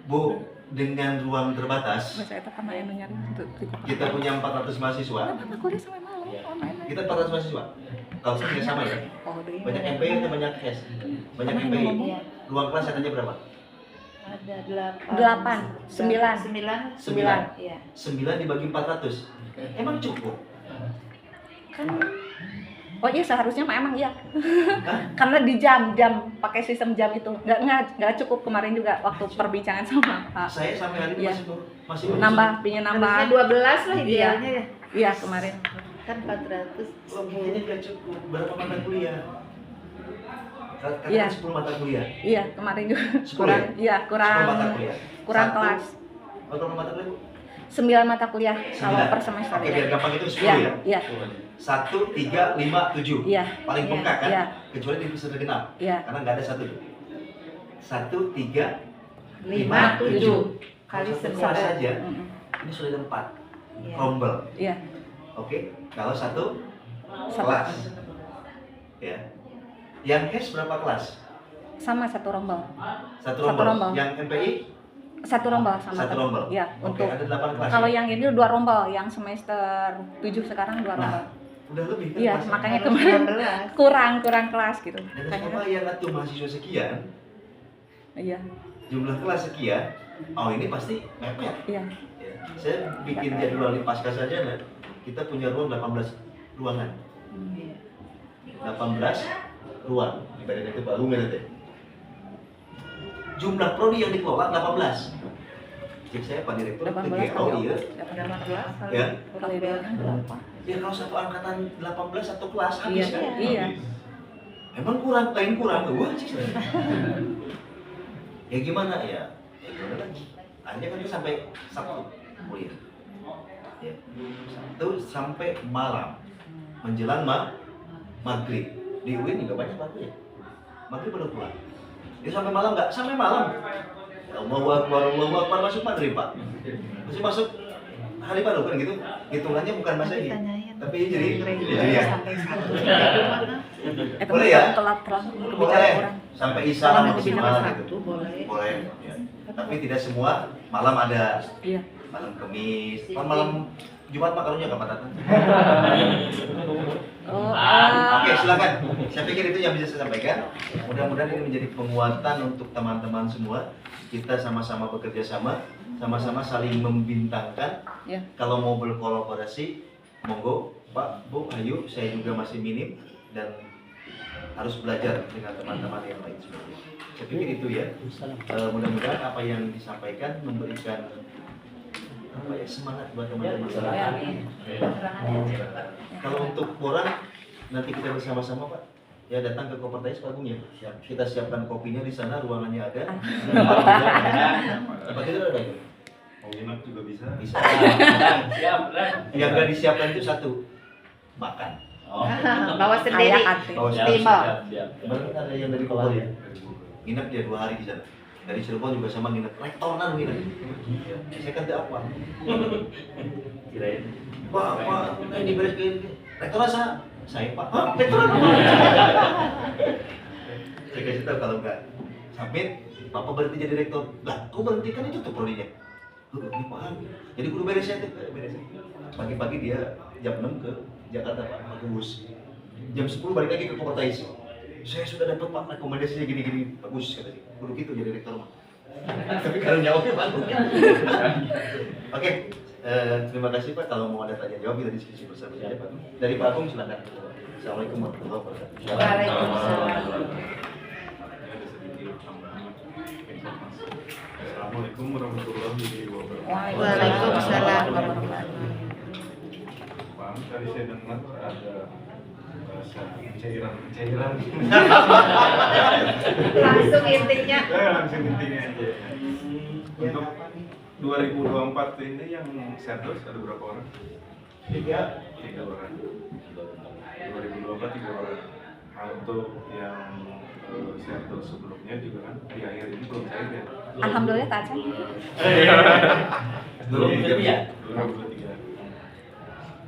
Bu, dengan ruang terbatas, Saya itu pernah yang nyari untuk kita punya 400 mahasiswa. kuliah sampai malam online. Kita 400 mahasiswa. Kalau saya sama ya. Banyak MPI atau banyak HES? Banyak MPI. Iya. Ruang kelas katanya berapa? Ada 9. 9. Iya. 9 dibagi 400. Emang cukup? Kan oh iya seharusnya mah emang iya. Hah? Karena di jam pakai sistem jam itu nggak cukup. Kemarin juga waktu perbincangan sama Pak Saya sampai hari ini Iya. masih pingin Harusnya nambah 12 lah idealnya ya. iya kemarin Kan 400. logikanya nggak cukup. Berapa mata kuliah? Katakan Iya. 10 mata kuliah. iya kemarin juga 10 kurang iya 10 mata kuliah. kurang Satu- kelas Berapa mata kuliah? Bu? 9 mata kuliah kalau 9. per semester Oke, ya. biar gampang itu 10 Iya, ya. iya, 1, 3, 5, 7. iya, Paling Iya. bengkak kan? Iya. Kecuali di episode genap. iya. Karena nggak ada 1. 1, 3, 5, 7 kali Satu 9. kelas saja. Mm-mm. Ini sudah ada 4. Iya. Rombel. Iya, Oke. Kalau 1 Satu. kelas. Ya. Yang HES berapa kelas? sama satu rombel. 1 Satu rombel. rombel. Yang MPI Satu rombel sama 1 rombel. Iya, Oke, untuk ada 8 kelas. kalau ya? yang ini 2 rombel, yang semester 7 sekarang 2 rombel. Udah lebih kan Iya, kelasnya? makanya Harus kemarin 12. kurang kelas gitu. Dan Makanya apa yang atuh mahasiswa sekian, iya, jumlah kelas sekian, oh ini pasti mepet. iya. Ya. Saya bikin jadwal di pasca saja, nah, kita punya ruang 18 ruangan. 18 ruang. Ibaratnya itu baru nggak ada. Jumlah prodi yang dikelola 18. Cek saya Pak Direktur, 18 oh kali. iya. 18 kali. Ya. Kali berapa? Ya kalau satu angkatan 18 satu kelas Iya, habis kan? iya. Emang kurang, lain kurang, wah sih. Ya gimana ya? Ya gimana lagi? Akhirnya kan itu sampai Sabtu kuliah. Ya. Sabtu sampai malam menjelang maghrib. Di UIN juga banyak waktu ya. Maghrib baru pulang. Dia sampai malam nggak? Sampai malam. Allahu Akbar masuk maghrib Pak. Masih masuk hari baru kan gitu. Hitungannya bukan Masehi. Tapi jadi ya. Sampai satu. Boleh ya? Telat terang Boleh. kebicaraan orang. Sampai Isya Kalau mau maksimal bilang gitu. satu boleh. Boleh. Ya. Tapi tidak semua malam ada. Iya. Malam Kamis, malam Jumat makaronnya kapan datang? Oh, Oke, silakan. Saya pikir itu yang bisa saya sampaikan. Mudah-mudahan ini menjadi penguatan untuk teman-teman semua. Kita sama-sama bekerja sama-sama saling membintangkan. Ya. Kalau mau berkolaborasi, monggo, Pak, Bu, ayo. Saya juga masih minim dan harus belajar dengan teman-teman yang lain sebagainya. Saya pikir itu ya. Mudah-mudahan apa yang disampaikan memberikan apa ya, semangat buat teman-teman. Kalau untuk orang nanti kita bersama-sama Pak, ya datang ke Kopertais Pak Agung ya. Kita siapkan kopinya di sana, ruangannya ada. Apa kita ada? Mau nginep juga bisa. Bisa. Siap, Ren. Yang nggak disiapkan itu satu, makan. Oh. Bawa sendiri. Bawa Siap, sendiri. Timbal. siap. Kemarin ada yang dari Bogor ya, nginep dia 2 hari di sana. Dari Cirebon juga sama nginep, rektoran nginep. Saya kan tidak apa. Kirain. Pak, ini beres gini. Rektoran saya Pak. Hah, rektoran apa? Saya kasih tahu kalau enggak submit, Papa berhenti jadi rektor. Lah, kau berhenti kan itu tuh prodinya. Ini paham. Jadi kudu beres ya, beres. Pagi-pagi dia jam 6 ke Jakarta Pak, pakai bus. Jam 10 balik lagi ke Kopertais. Saya sudah dapat Pak rekomendasinya gini-gini, bagus katanya. Kudu gitu jadi rektor Pak. Tapi kalau jawabnya bagus. Oke, terima kasih Pak. Kalau mau ada tanya jawab kita diskusi bersama saja Pak. Dari Pak Agung silakan. Assalamualaikum warahmatullahi wabarakatuh. Waalaikumsalam. Assalamualaikum warahmatullahi wabarakatuh. Waalaikumsalam warahmatullahi Bang, tadi saya dengar ada bahasa cairan. Langsung intinya. Langsung intinya aja. Untuk 2024 ini yang serdos ada berapa orang? 3 orang. 2024 3 orang. Nah, untuk yang serdos sebelumnya juga kan di akhir ini belum cair ya. Alhamdulillah tak cair. 2023.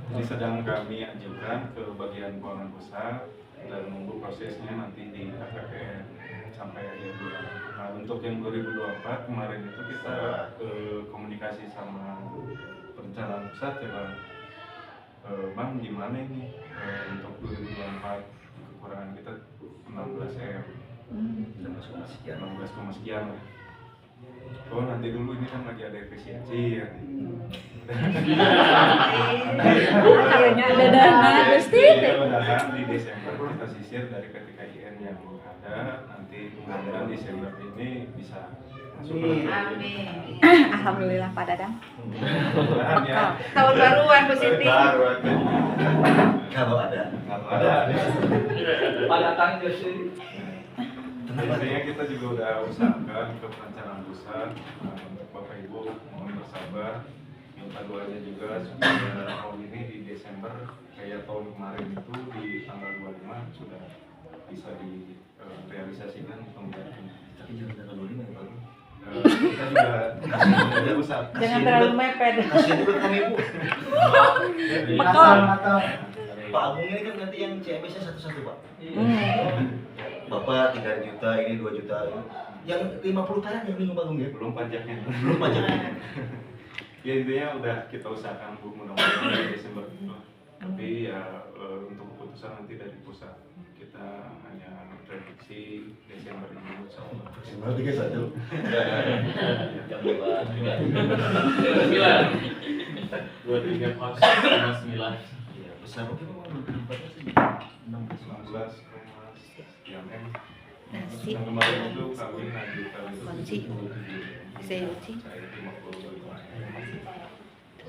Ini sedang kami ajukan ke bagian keuangan pusat dan menunggu prosesnya nanti di KPPN sampai akhir bulan. Nah, untuk yang 2024 kemarin itu kita komunikasi sama perencanaan pusat ya Bang. Bang gimana ini untuk 2024 kekurangan kita 16 sekian lah. Oh nanti dulu ini kan lagi ada efisiensi ya. Kayaknya ada dana pasti. Mudah-mudahan di Desember kita sisir dari PTKIN yang ada, nanti mudah-mudahan Desember ini bisa masuk ke Amin. Alhamdulillah Pak Dadang. mudah-mudahan ya. Tahun baruan Bu Siti. Kalau ada. Pak datang sih. Intinya kita juga udah usahakan ke perencanaan pusat untuk Bapak Ibu mohon bersabar, minta doanya juga supaya tahun ini di Desember kayak tahun kemarin itu di tanggal 25 sudah bisa direalisasikan pembayaran. Tapi jangan tanggal 25 ya Pak. Kita juga usaha. Jangan terlalu mepet. Kasihan juga kami Bu. Betul. Pak Agung ini kan nanti yang CMS-nya satu-satu Pak. Bapak 3 juta, ini 2 juta. Yang 50 perak yang bingung Pak Agung ya? Belum pajaknya. Belum pajaknya. Ya intinya udah kita usahakan Bu mudah-mudahan di Desember itu. Tapi ya untuk keputusan nanti dari pusat kita hanya prediksi Desember ini insya Allah. Desember 31. Jam 2 pas 9. Iya, besar oke Pak. 16 sekian M. Nasi. Yang kemarin itu kami ngajukan itu Kunci. 77. Seuci. Saya 55.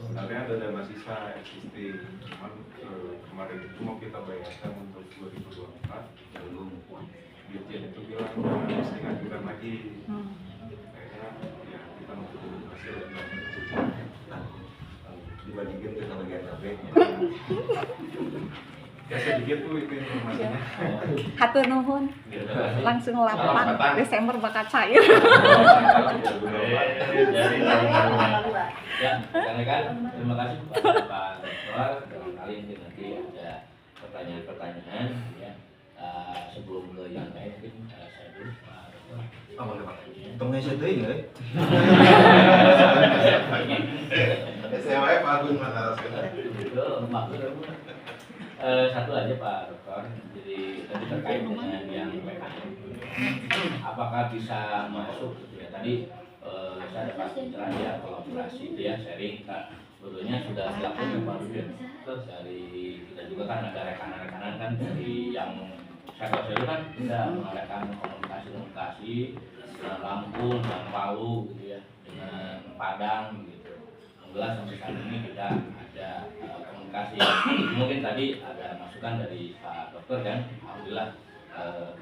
Sebenarnya ada dana sisa existing, cuman kemarin itu mau kita bayarkan untuk 2024 belum Dirjen itu bilang mesti ngajukan lagi. Kayaknya ya kita nunggu hasil Dibandingkan dengan bagian KB. ya sedikit tuh itu informasinya. Hatur nuhun. Langsung 8 Desember bakal cair. Ya, kan terima kasih kepada Pak Dokter. Barangkali nanti ada pertanyaan-pertanyaan ya. Sebelum ke yang lain mungkin saya dulu Pak Dokter. Apa Pak? Tengah saya teuing euy. SMA Pak Agung Matarasena. Itu maksud satu aja Pak Dokter. Jadi tadi terkait dengan yang PKM. Apakah bisa masuk gitu ya? Tadi saya dapat pencerahan ya kolaborasi itu ya sharing. Sebetulnya sudah dilakukan Pak Rudin. Terus dari kita juga kan ada rekanan-rekanan kan dari yang saya itu kan sudah mengadakan komunikasi dengan Lampung, dengan Palu gitu ya, dengan Padang gitu. Alhamdulillah sampai saat ini kita ada komunikasi. Mungkin tadi ada masukan dari Pak Dokter kan, alhamdulillah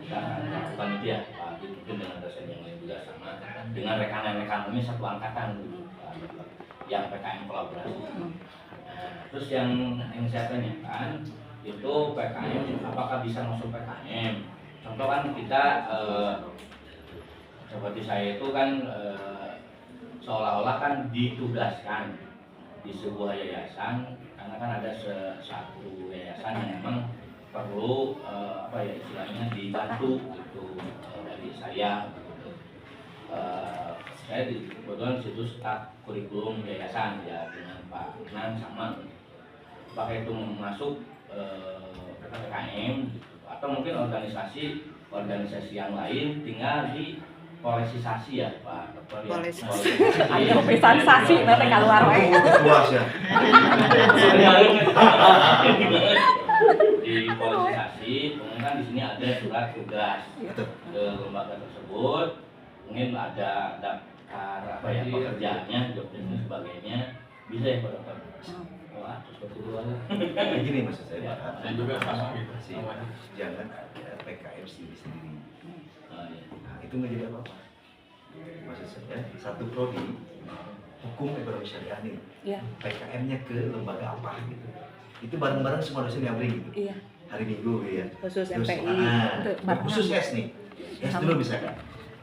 kita lakukan itu ya Pak, mungkin dengan dosen yang lain juga sama dengan rekanan-rekanan ini satu angkatan gitu, Pak Dokter, yang PKM kolaborasi. Terus yang saya tanyakan itu PKM apakah bisa masuk PKM? Contoh kan kita seperti saya itu kan seolah-olah kan ditugaskan di sebuah yayasan karena kan ada satu yayasan yang memang perlu apa ya istilahnya dibantu gitu dari saya gitu. Saya kebetulan situ staf kurikulum yayasan ya dengan Pak Nan sama pakai itu masuk PKM gitu. Atau mungkin organisasi yang lain tinggal di polisasi ya Pak Dokter ya. Ayo pisah-sasi nanti keluar wae. Puas ya. Di polisasi, kemudian kan di sini ada surat tugas ke lembaga tersebut, mungkin ada daftar apa ya pekerjaannya, job desk dan sebagainya, bisa ya Pak Dokter. Wah, seperti itu aja. Begini maksud saya Pak. Dan juga sama gitu. Jangan PKM sendiri. Iya. Nah, itu menjadi apa-apa. Maksud saya satu prodi hukum ekonomi syariah nih. Iya. PKM-nya ke lembaga apa gitu. Itu bareng-bareng semua dosen yang beri gitu. Iya. Hari Minggu ya. Khusus Terus, MPI. khusus S nih. S dulu misalkan.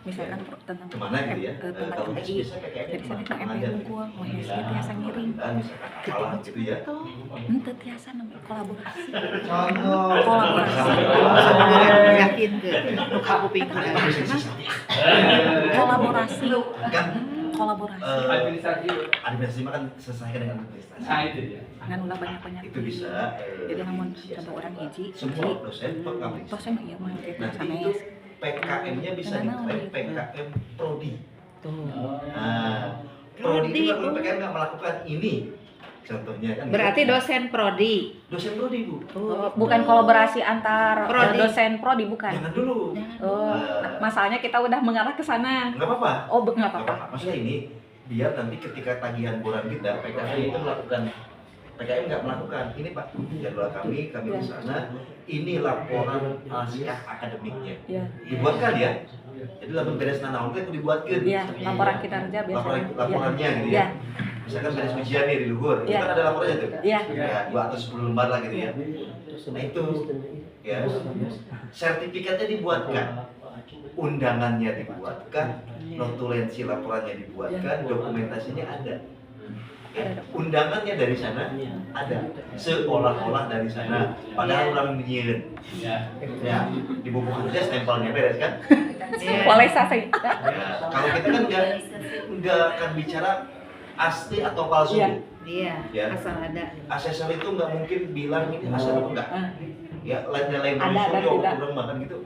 Misalkan tentang Kemana gitu ya? tentang Kalau S MPI. bisa PKM Jadi saya kemana MPI aja. unggul, mau hasil tiasa ngiring. Dan misalkan apalah gitu ya. Ente tiasa namanya kolaborasi. Contoh. Yakin ke kamu pintar. Kolaborasi. Kan Kolaborasi. administrasi mah kan selesaikan dengan administrasi. Ngan ulah banyak-banyak. Itu bisa. Jadi namun coba orang hiji, Semua dosen PKM. dosen iya mah kita Nanti sanes. itu PKM-nya bisa diklaim PKM Prodi. Nah, Prodi itu kalau PKM nggak melakukan ini, contohnya kan. Berarti gitu. dosen prodi. Dosen Prodi Bu. Bukan kolaborasi antar Prodi. dosen prodi bukan. Jangan dulu. Oh, masalahnya kita udah mengarah ke sana. Nggak apa-apa. Oh, nggak Nggak apa-apa. apa-apa. Maksudnya ini biar nanti ketika tagihan boran kita PKM itu melakukan. PKM nggak melakukan ini Pak, jadwal kami di sana. Ini laporan naskah akademiknya. Iya. Dibuatkan ya. Jadi laporan beres nanaon itu dibuatkan. Iya, laporan kinerja biasanya. Laporannya gitu Iya. ya. Misalkan beres ujian nih di luhur, itu Iya. kan ada laporannya tuh. Iya. Ya, 2 atau 10 lembar lah gitu ya. Nah itu ya. Sertifikatnya dibuatkan. Undangannya dibuatkan, notulensi laporannya dibuatkan, dokumentasinya ada. Ya, undangannya dari sana ada, seolah-olah dari sana, padahal orang nyiun. Ya. Ya, di buku aja stempelnya beres kan? Kualitasasi. Ya, kalau kita kan nggak akan bicara asli atau palsu. Iya. Iya, Ya. asal ada. Asesor itu nggak mungkin bilang ini asal apa enggak. Ya, lain-lain Ada dan tidak. orang makan gitu.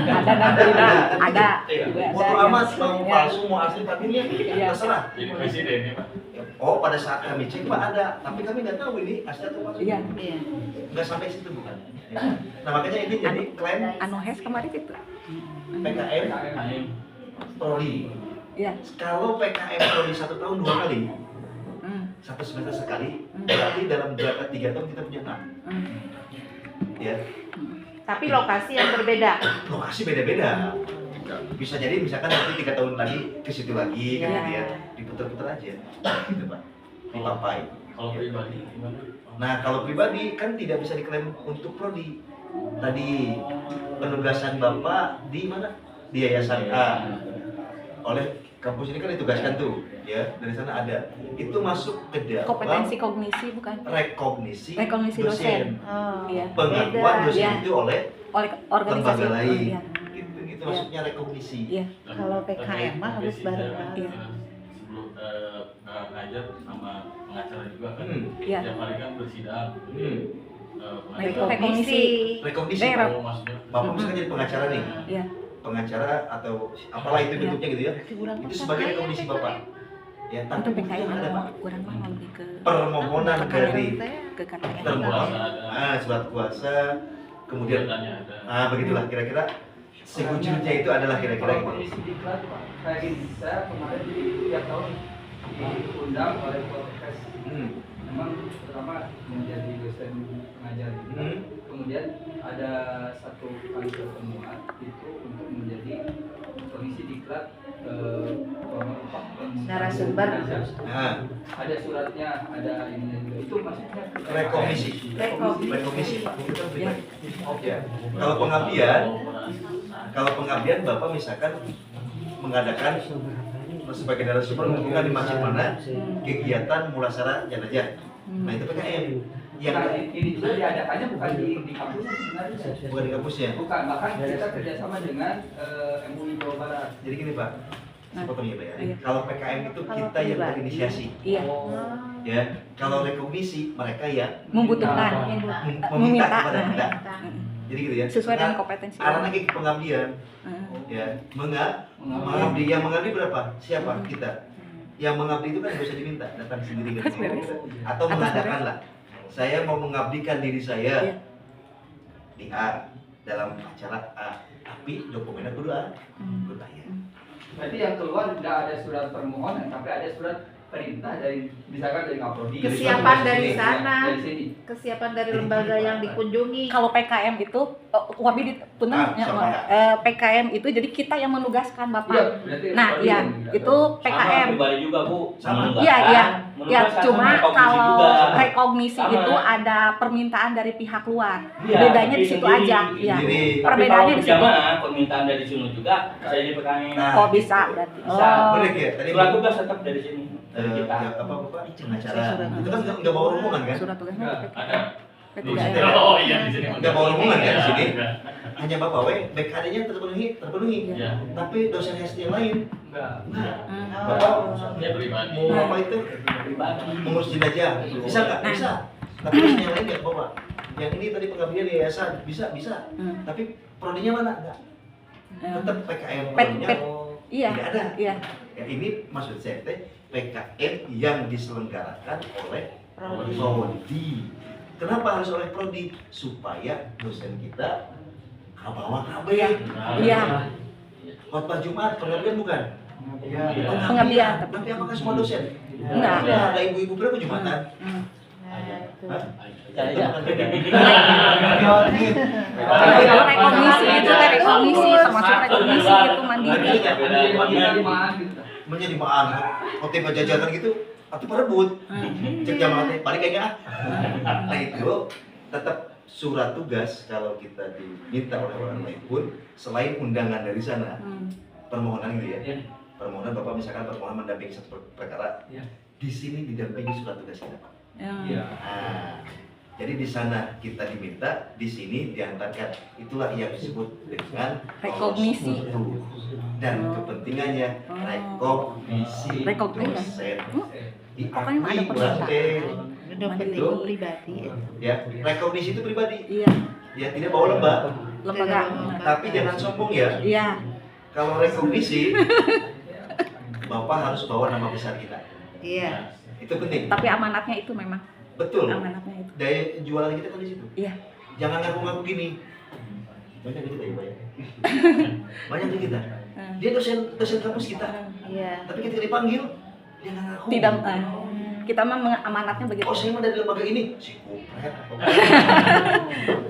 Ada dan tidak. Ada. Iya. Juga ada Bodo yang- amat mau ya. palsu mau asli tapi ini Iya. terserah. Jadi presiden ya Pak. Oh, pada saat kami cek Pak ada, tapi kami nggak tahu ini asli atau palsu. Iya. Iya. Nggak sampai situ bukan. Ya. Nah makanya ini jadi klaim Anu hes kemarin itu. PKM Prodi. Iya. Kalau PKM Prodi 1 tahun 2 kali, Hmm. 1 semester sekali, berarti dalam jangka 3 tahun kita punya 6. Hmm. Ya. Tapi lokasi yang berbeda. Lokasi beda-beda. Bisa jadi misalkan nanti 3 tahun lagi ke situ lagi kan gitu ya, diputar-putar aja gitu Pak, dipapai. Kalau pribadi gimana? Nah kalau pribadi kan tidak bisa diklaim untuk prodi. Tadi penugasan Bapak di mana? Di Yayasan A. Oleh kampus ini kan ditugaskan tuh, ya dari sana ada. Itu masuk ke dalam Kompetensi kognisi bukan? rekognisi Dosen. Oh, Iya. Pengakuan dosen Iya. itu oleh Oleh organisasi. lembaga lain. Iya. Gitu. Itu Iya. masuknya rekognisi. Iya. Kalau PKM mah harus bareng-bareng. Iya. Sebelum ngajar sama pengacara juga kan, Iya. tiap hari kan bersidang. Nah, itu rekognisi. Rekognisi. Daerah. Oh, maksudnya Bapak misalkan jadi pengacara nih, Iya. pengacara atau apalah itu bentuknya gitu ya. Itu sebagai rekognisi Bapak. Ya, Itu tapi PKM buktinya ada Pak. kurang mah lebih ke Permohonan dari ke KKN. termohon, Kuasa ada. surat kuasa, kemudian Kemudiannya ada. begitulah kira-kira sekuncurnya itu adalah kira-kira Kalau gitu. kondisi diklat Pak, kayak gini, saya kemarin di tiap tahun diundang oleh Polres. Memang pertama menjadi dosen pengajar ini. Kemudian ada satu kali pertemuan itu untuk menjadi kondisi diklat Narasumber. Nah, Ada suratnya, ada ininya juga. Itu maksudnya rekognisi. Rekognisi. Rekognisi Pak. Itu kan pribadi. Ya. Kalau pengabdian Bapak misalkan mengadakan sebagai narasumber mengumpulkan di masjid mana kegiatan mulasarah jenazah. Nah itu PKM. Yang Nah, ini juga diadakannya bukan di kampusnya sebenarnya. bukan di kampusnya. Bukan, bahkan kita kerjasama dengan MUI Jawa Barat. Jadi gini Pak, sepotongnya Pak ya. Iya. Kalau PKM itu Kalau kita yang pribadi. berinisiasi, Iya. ya. Kalau rekognisi mereka yang Membutuhkan. meminta Meminta. kepada kita. Mm. Jadi gitu ya. Sesuai dengan Nah, kompetensi. arahnya ke pengabdian, ya. Mengabdi yang mengabdi berapa? Siapa? Kita. Yang mengabdi itu kan nggak usah diminta, datang sendiri Atas beres. atau Atas mengadakan lah. Saya mau mengabdikan diri saya Iya. di A dalam acara A, tapi dokumennya kudu A, berbayar. Berarti yang keluar tidak ada surat permohonan, tapi ada surat perintah dari misalkan dari Kapolri. Kesiapan dari Dari sana, Dari sini. kesiapan dari lembaga yang dikunjungi. Kalau PKM itu wabi di punten sama. PKM itu jadi kita yang menugaskan Iya, Bapak. berarti Nah, Kapolri iya, yang itu Sama PKM. pribadi juga Bu. Sama. Iya, iya. Ya, Menugaskan cuma sama rekognisi kalau juga. rekognisi Sama. itu ada permintaan dari pihak luar. Iya, Bedanya di tapi situ sendiri. aja. Iya. Jadi, Perbedaannya di situ. Jamaah permintaan dari sini juga saya di PKM. Nah, Oh, bisa berarti. Bisa. Oh. bener ya, tadi Surat tugas tetap dari sini. Dari kita. ya, apa Bapak? Pengacara. Saya surat Itu kan nggak bawa rombongan kan? Surat tugasnya Enggak, ke Ada. PKM. Oh iya di sini. Nggak bawa rombongan kan di sini? Enggak. Hanya Bapak BKD-nya terpenuhi. Iya. Tapi dosen SD yang lain, enggak. nah, Hmm. Bapak Dia pribadi. mau apa itu? Pribadi. Mengurus jenazah, bisa nggak? Nah. Bisa. Tapi dosen yang lain nggak bawa. Yang ini tadi pengabdian di yayasan, bisa. Hmm. Tapi prodinya mana? Nggak. Tetap PKM Pet- prodinya pet- Iya. tidak ada. Iya. Ya, ini maksud saya teh PKM yang diselenggarakan oleh Prodi. Prodi. Kenapa harus oleh Prodi? Supaya dosen kita kabawa KB ya. Iya. Khotbah Jumat, pengabdian bukan? Iya. Pengabdian. Tapi apakah semua dosen? Enggak. Ada ibu-ibu berapa Jumatan? Hmm. Nah, itu. Hah? Saya Itu aja. bukan beda. Itu rekognisi itu rekognisi termasuk rekognisi itu mandiri. Menjadi maan, khotbah jajaran gitu, atau perebut. Cek jamaah teh, balik kayaknya. Nah itu tetap surat tugas kalau kita diminta oleh orang lain pun selain undangan dari sana, permohonan gitu ya. Permohonan Bapak misalkan permohonan mendampingi satu perkara, di sini didampingi surat tugas kita Pak. Iya. Nah, jadi di sana kita diminta, di sini diantarkan. Itulah yang disebut dengan Rekognisi. mutu. Dan kepentingannya rekognisi Rekognisi. dosen. Pokoknya ada Diakui permintaan. berarti Dompet Itu. pribadi. ya rekognisi itu pribadi. Iya. Ya tidak bawa lembah, Lembaga. tapi jangan sombong ya. Iya. Kalau rekognisi Bapak harus bawa nama besar kita. Iya. Itu penting. Tapi amanatnya itu memang Betul. amanatnya itu. Daya jualan kita kan di situ. Iya. Jangan ngaku-ngaku gini. Banyak di kita ya, Pak ya? Banyak di kita. Dia dosen kampus kita. Iya. Tapi ketika dipanggil, dia nggak ngaku. Tidak kita mah amanatnya begitu. Oh, saya mah dari lembaga ini. Si kupret.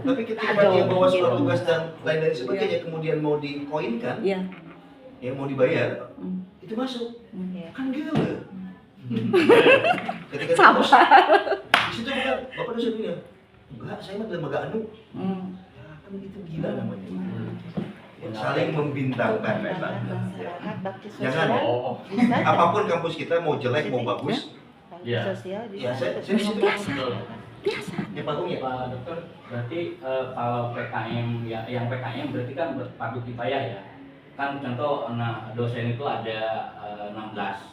Tapi ketika Aduh, dia bawa surat gitu. tugas dan lain lain sebagainya kemudian mau dikoinkan, Iya. ya mau dibayar, Hmm. itu masuk. Iya. Kan gila. Ketika Sabar. di situ kan bapak dosen bilang, enggak, saya mah lembaga anu. Hmm. Ya, kan itu gila namanya. Saling membintangkan. Masyarakat bakti sosial Jangan. bisa Apapun kampus kita mau jelek mau bagus, bakti Ya. sosial ya bisa saya di situ Biasa. ya panggung ya. Pak Dokter, berarti kalau PKM ya, yang PKM berarti kan berpadu kifayah ya. Kan contoh dosen itu ada 16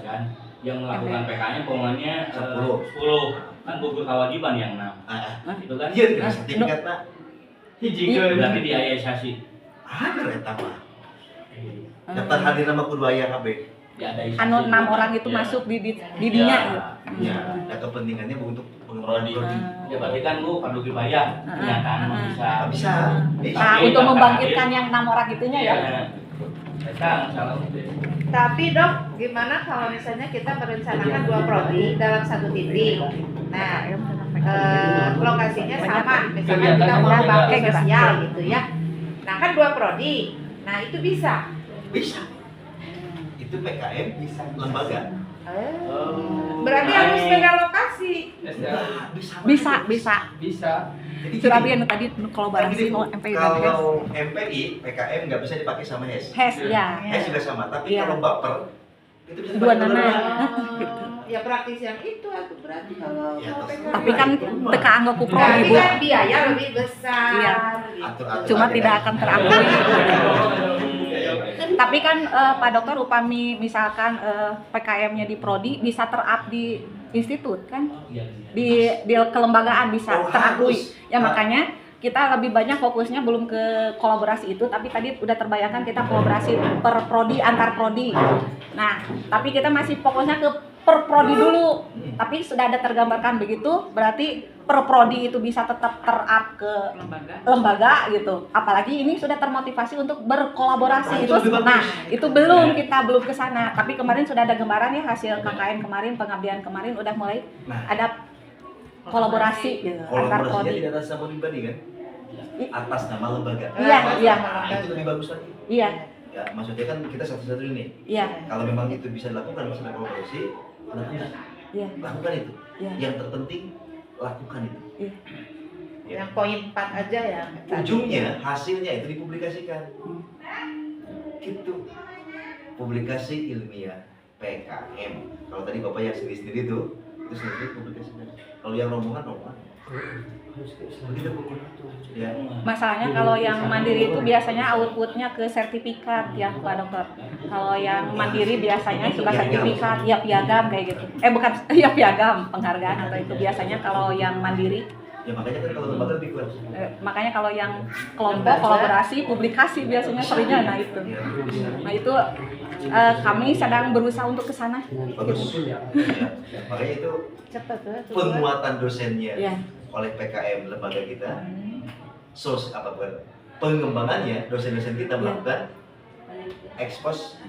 kan. Yang melakukan PKM pokoknya 10. Kan gugur kewajiban yang 6. Itu kan Iya, dengan sertifikat nak. hiji berarti diayaisasi. Ada eta mah. Daftar hadir nama kudu aya KB. Diadaisasi. Anu 6 orang itu Ya. masuk di dinya. Ya, nah kepentingannya untuk pengembangan prodi. Ya berarti kan lu fardu kifayah, kenyataan mah bisa. Nggak bisa. Nah, untuk membangkitkan yang 6 orang itunya ya. Mereka salah. Tapi dok, gimana kalau misalnya kita merencanakan 2 prodi dalam satu titik? Nah, lokasinya sama, misalnya kita mau bakti sosial gitu ya. Nah kan 2 prodi, nah itu bisa. Bisa. Itu PKM bisa lembaga. Berarti harus beda lokasi. Bisa. Jadi Surabaya gini, nu tadi nu kolaborasi kan MPI gini, dan HES. kalau MPI, PKM nggak bisa dipakai sama HES. HES ya. HES juga sama, tapi Iya. kalau baper itu bisa Dua dipakai nana. dua-duanya. Ya praktis yang itu aku berarti kalau Ya, mau terserah. PKM. Tapi kan teka anggo ku prodi, Tapi Bu. kan biaya lebih besar. Iya. gitu. Atur-atur Cuma aja tidak kan. akan terakui. Tapi kan Pak Dokter upami misalkan PKM-nya di prodi bisa terap di institut kan? Di kelembagaan bisa Oh, terakui. harus. Ya makanya kita lebih banyak fokusnya belum ke kolaborasi itu, tapi tadi udah terbayangkan kita kolaborasi per prodi antar prodi. Nah, tapi kita masih fokusnya ke per prodi dulu. Tapi sudah ada tergambarkan begitu, berarti per prodi itu bisa tetap terap ke lembaga gitu. Apalagi ini sudah termotivasi untuk berkolaborasi. Nah, itu lebih bagus. Nah, itu kita belum ke sana. Tapi kemarin sudah ada gambaran ya hasil KKN kemarin, pengabdian kemarin udah mulai Nah, ada kolaborasi gitu antar kolaborasinya prodi. tidak atas nama pribadi kan? Atas nama lembaga. Iya, iya. Nah, itu lebih bagus lagi. Iya, Ya, maksudnya kan kita satu-satu ini. iya, Kalau memang itu bisa dilakukan masalah kolaborasi, lakukan. iya, Lakukan itu. iya. Yang terpenting lakukan itu. Iya. Ya. Yang poin 4 aja ya. Ujungnya hasilnya itu dipublikasikan. Gitu. Publikasi ilmiah PKM. Kalau tadi Bapak yang sendiri-sendiri tuh, itu sendiri publikasikan. Kalau yang rombongan. Begitu. Ya. Masalahnya kalau yang mandiri itu biasanya outputnya ke sertifikat ya Pak Dokter. Kalau yang mandiri biasanya suka sertifikat, ya piagam kayak gitu. Bukan, ya piagam penghargaan atau itu biasanya kalau yang mandiri. Ya makanya kan kalau lembaga lebih kuat. Makanya kalau yang kelompok kolaborasi publikasi biasanya seringnya nah itu. Nah itu kami sedang berusaha untuk ke sana. Bagus. Ya. Makanya itu Cepat tuh. penguatan dosennya Ya. oleh PKM lembaga kita. Pengembangannya dosen-dosen kita melakukan ekspos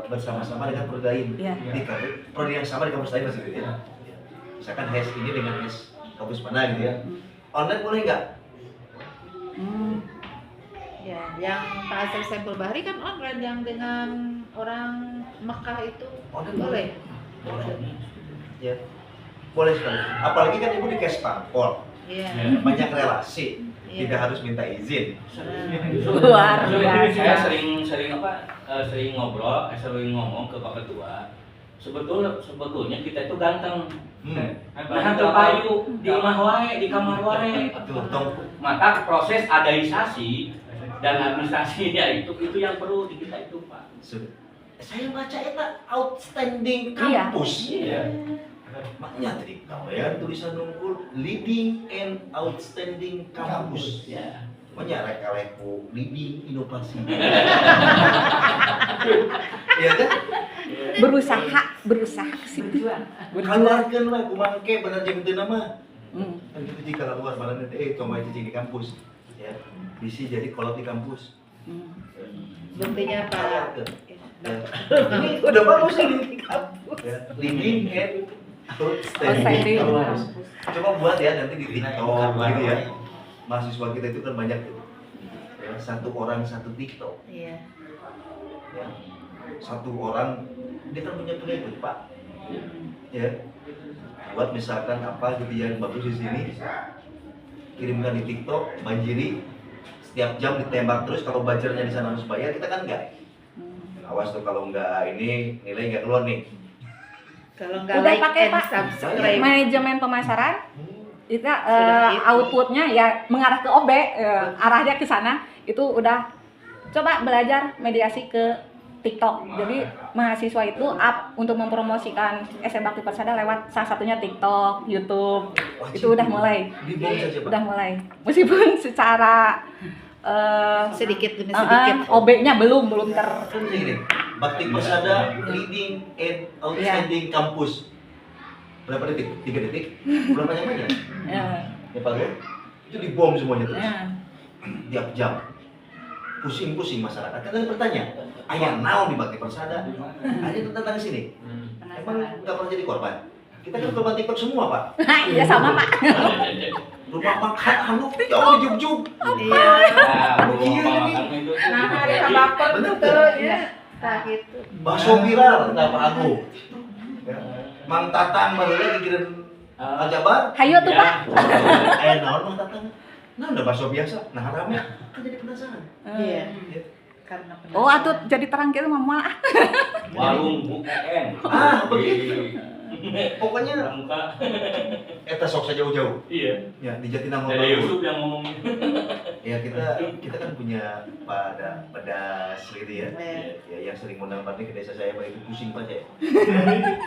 bersama-sama dengan prodi lain Ya. di kampus, prodi yang sama di kampus lain maksudnya. Ya. Misalkan HES ini dengan HES kampus mana gitu ya. Online boleh nggak? Ya, yang hasil sampel Bahri kan online, yang dengan orang Mekah itu Online boleh. Ya. Boleh sekali. Apalagi kan ibu di Kespampol, Iya. banyak relasi, Iya. tidak harus minta izin. Luar Saya biasa. sering ngobrol, sering ngomong ke Pak Ketua. Sebetulnya kita itu ganteng. Nah, terpayu di imah wae, di kamar wae. Tuh, tong. Maka proses adaisasi dan administrasinya itu yang perlu di kita itu, Pak. Saya baca itu outstanding Iya. kampus. Iya. Maknya tadi kawean tulisan nungkul leading and outstanding kampus. Ya. Maknya rek-reku leading inovasi. Iya kan? berusaha ke situ. Keluarkan lah, kumangke bener jeung teu nama. Hmm. Kan gitu jika keluar malam nanti coba cicing di kampus. Ya, bisi jadi kolot di kampus. Buktinya Pak. Ya. Ini udah bagus ini di kampus. Ya, leading and outstanding Outstanding kampus. Coba buat ya nanti di TikTok gitu ya. mahasiswa kita itu kan banyak tuh. Ya, satu orang satu TikTok. Iya. Ya. Satu orang dia kan punya pengikut, Pak. Ya. Buat misalkan apa gitu yang bagus di sini, kirimkan di TikTok, banjiri, setiap jam ditembak terus. Kalau buzzer-nya di sana harus bayar, kita kan enggak. Awas tuh kalau enggak ini nilai enggak keluar nih. Kalau nggak Udah like pakai, and Pak. subscribe. Manajemen pemasaran kita Sudah itu. outputnya ya mengarah ke OB, arahnya ke sana. Itu udah coba belajar mediasi ke TikTok. Jadi mahasiswa itu up untuk mempromosikan SM Bakti Persada lewat salah satunya TikTok, YouTube. Itu udah mulai. Di bawah saja, Pak. Udah mulai. Meskipun secara Sedikit demi sedikit. OB-nya belum ter. Kan ini Bakti Persada leading and outstanding campus. Berapa detik? 3 detik? Berapa banyak? Ya. Ya Pak ya? Itu dibom semuanya terus. Ya. Tiap jam. Pusing-pusing masyarakat. Kan tadi bertanya, ayah naon di Bakti Persada? Hanya tentang sini. Emang nggak pernah jadi korban? Kita kan korban TikTok semua, Pak. Iya sama, Pak. Rumah makan anu jauh jub-jub. Iya. Makan itu. Nah, hari baper Bener betul tuh. ya. Nah, gitu. Bakso viral, nggak Pak Agung. Ya. Mang Tatang barunya dikirim Aljabar. Hayo tuh, Pak. Ayah naon Mang Tatang? Nah, udah bakso biasa. Nah, haramnya kan jadi penasaran. Iya. Ya. Karena Oh, atuh jadi terang gitu mama. Warung UKM. Ah, begitu. Pokoknya Muka. eta sok saja jauh-jauh. Iya. Ya, di Jatinangor. Dari YouTube yang ngomongin. Ya kita kan punya pedas gitu ya. Ya yang sering mondar mandir ke desa saya Pak itu pusing Pak saya.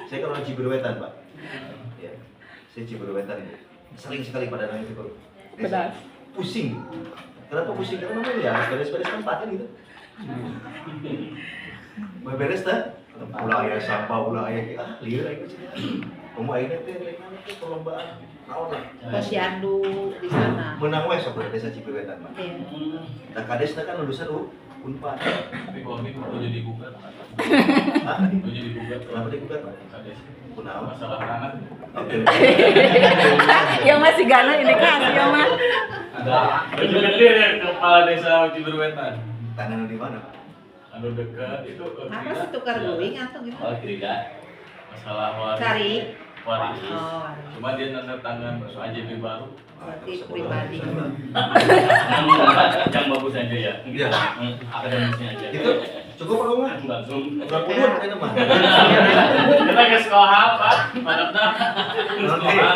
Saya kalau Ciberwetan Pak. Ya. Saya Ciberwetan itu. Sering sekali pada nang itu Pak. Pedas. Pusing. Kenapa pusing? Karena memang ya harus beres-beres tempatnya gitu. Beres dah. Ulah aya sampah, ulah aya lieur aya sih. Kamu ayeuna teh perlombaan naon lah. Posyandu di sana. Menang we sok desa Ciberwetan Pak. Iya. Nah kadesna kan lulusan Unpad. Tapi kalau ini udah jadi gugat. Hah? Udah jadi gugat. Kenapa digugat Pak? Kades. Kunaon? Masalah tanah. Oke. Ya masih gana ini kan, ya mah. Ada baju gede ya kepala desa Ciberwetan. Tangan di mana Pak? Anu dekat itu Apa sih tukar guling atau Oh, gimana? tidak. masalah waris. Cari. Waris. Oh, Cuma dia tanda tangan AJB baru. berarti pribadi. Yang bagus aja ya. Iya. Akademisnya aja. Itu cukup Pak Umar? Langsung. Berapa bulan ini mah? Kita ke sekolah apa? Mantapnya.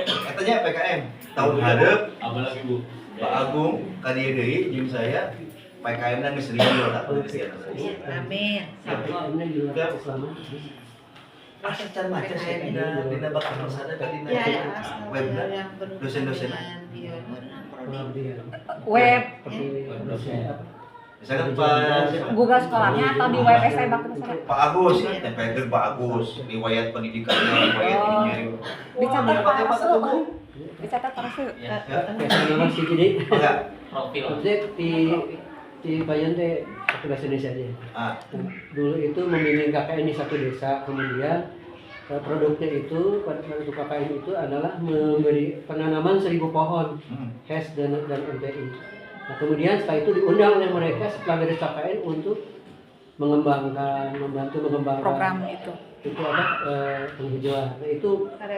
Katanya PKM tahun hadap Apalagi Bu? Pak Agung kadieu deui jeung saya PKM dan keseriusan tak penelitian. Amin. Asa can maca saya dina Bakti Persada dan dina Ya, ya, webna yang berhubungan dosen-dosen. dengan dia, prodi. Web Misalkan Pak siapa? Google sekolahnya atau di web SM Bakti Persada. Pak Agus, tempekeun Pak Agus, riwayat pendidikannya, riwayat ininya. Dicatat Pak Pak palsu. Dicatat palsu. Jadi Enggak. Profil. di Bayan teh pakai bahasa Indonesia aja. Ah, Dulu itu membimbing KKN di satu desa, kemudian produknya itu pada waktu KKN itu adalah memberi penanaman 1000 pohon HES dan MPI. Nah, kemudian setelah itu diundang oleh mereka setelah dari KKN untuk membantu mengembangkan Program itu. itu ada penghijauan. Nah, itu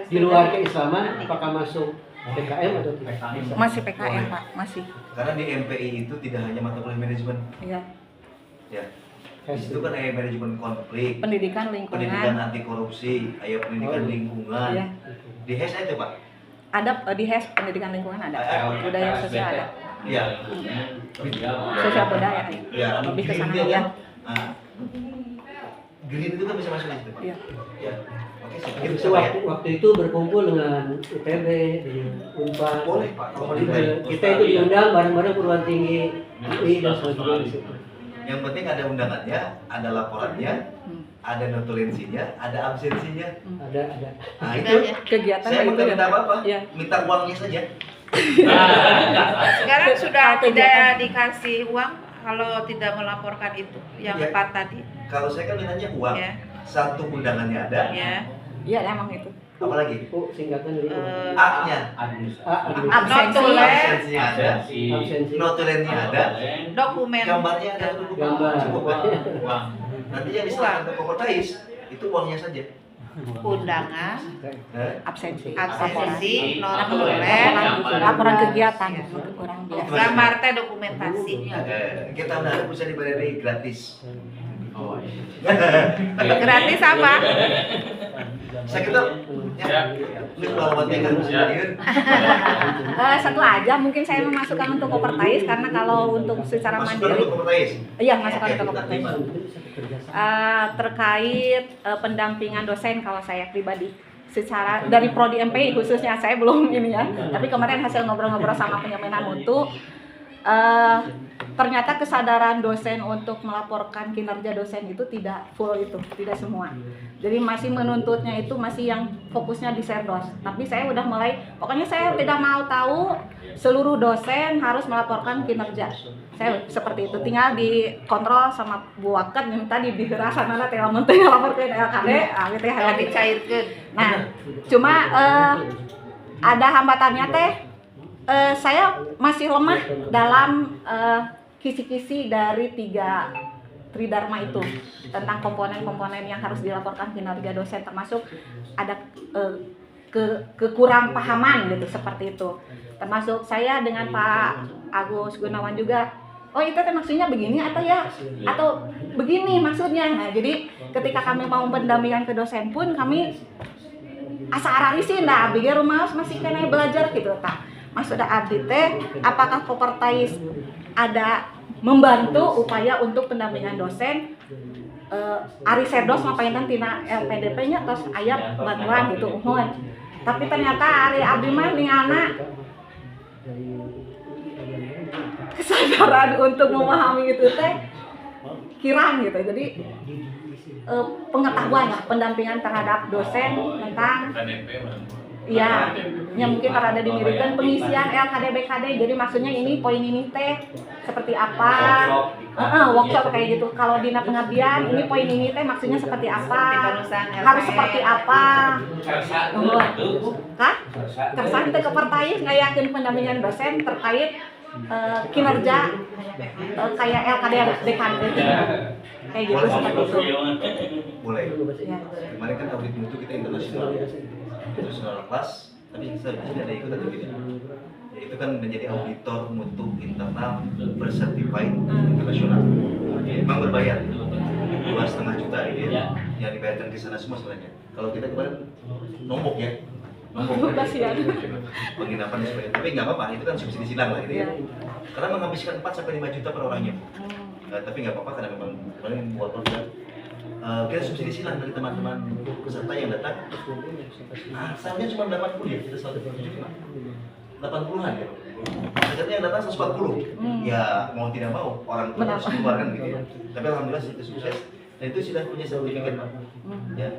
di luar keislaman apakah masuk PKM atau tidak? Masih PKM, Pak, masih. karena di MPI itu tidak hanya mata kuliah manajemen, Iya. ya. Itu kan ada manajemen konflik, Pendidikan pendidikan lingkungan. anti korupsi, ada pendidikan lingkungan. Iya. Di HES itu Pak. Ada di HES pendidikan lingkungan ada. Budaya sosial ada. Iya. Sosial budaya. Ya, Lebih ke green sana dia ya. kan. Ah. Green itu kan bisa masuk di situ. Iya. Ya. Oke, saya pikir Itu bisa Pak, ya. waktu itu berkumpul dengan ITB, dengan Unpad. Boleh Pak, kalau mau Kita itu diundang bareng-bareng perguruan tinggi UI dan sebagainya di situ. Yang penting ada undangannya, ada laporannya, ada notulensinya, ada absensinya. Ada. Nah Udah, itu ya. Kegiatan saya itu bukan minta apa-apa, Iya. minta uangnya saja. Sekarang sudah Kegiatan. tidak dikasih uang kalau tidak melaporkan itu yang Iya. 4 tadi. Kalau saya kan mintanya uang, Ya. satu undangannya ada, Ya. Iya, emang itu. Apalagi? Bu, singkatan dari A-nya. Administrasi. Notulen, Absensinya ada. absensi. Notulennya ada. dokumen. Gambarnya ada. Gambar. Cukup kan? Uang. Nanti yang diserahkan ke Kopertais itu uangnya saja. Undangan, Absensi. absensi, Laporan. notulen, Laporan kegiatan kurang biasa. gambar teh dokumentasi. Kita udah bisa dibayar gratis. Oh, iya. Gratis apa? Saya kira ya, ini lawan kan Satu aja mungkin saya memasukkan untuk Kopertais karena kalau untuk secara masukkan mandiri ke Kopertais. iya masukkan untuk Kopertais. Terkait pendampingan dosen kalau saya pribadi secara dari prodi MPI khususnya saya belum ini ya, tapi kemarin hasil ngobrol-ngobrol sama penyeminan mutu ternyata kesadaran dosen untuk melaporkan kinerja dosen itu tidak full, itu tidak semua. Jadi masih menuntutnya itu masih yang fokusnya di Serdos. Tapi saya udah mulai, pokoknya saya tidak mau tahu seluruh dosen harus melaporkan kinerja. Saya seperti itu, tinggal dikontrol sama Bu Waket yang tadi dirasan anak teh lamun teh lapor ke LKD, gitu ya. Dicairkeun. Nah, cuma ada hambatannya teh. Saya masih lemah dalam kisi-kisi dari 3 Tridharma itu tentang komponen-komponen yang harus dilaporkan kinerja dosen, termasuk ada kekurang pahaman gitu seperti itu. Termasuk saya dengan Pak Agus Gunawan juga, oh itu maksudnya begini atau ya atau begini maksudnya. Nah jadi ketika kami mau pendampingan ke dosen pun kami asa ararisin dah, biar rumah masih kena belajar gitu tak. Maksud abdi teh, apakah Kopertais ada membantu upaya untuk pendampingan dosen? Ari Serdos ngapain tina LPDP-nya terus aya bantuan gitu uhun. Tapi ternyata Ari abdi mah ningalna kesadaran untuk memahami itu teh kirang gitu. Jadi pengetahuan lah pendampingan terhadap dosen tentang iya, yang mungkin ada dimiripkan pengisian LKD BKD. Jadi maksudnya ini poin ini teh seperti apa? Workshop kayak gitu. Kalau dina pengabdian ini poin ini teh maksudnya seperti apa? Harus seperti apa? Kah? Kesan teh Kopertais ngayakeun pendampingan dosen terkait kinerja kayak LKD BKD kayak gitu seperti itu. Mulai. Ya. Kemarin kan audit mutu kita internasional kelas, tapi kita ada ikut atau tidak? Ya, itu kan menjadi auditor mutu internal bersertified internasional. Memang berbayar 2,5 juta gitu ya, yang dibayarkan ke sana semua sebenarnya. Kalau kita kemarin nombok ya, penginapan dan sebagainya. Tapi nggak apa-apa, itu kan subsidi silang lah gitu ya. Karena menghabiskan 4-5 juta per orangnya. Tapi nggak apa-apa karena memang kemarin buat program. Kita subsidi silang dari teman-teman peserta yang datang. Asalnya cuma 80 ya, kita 80-an ya. Ternyata yang datang 140. Ya mau tidak mau orang tua harus keluar kan gitu ya. Tapi alhamdulillah itu sukses. Dan itu sudah punya sertifikat, ya,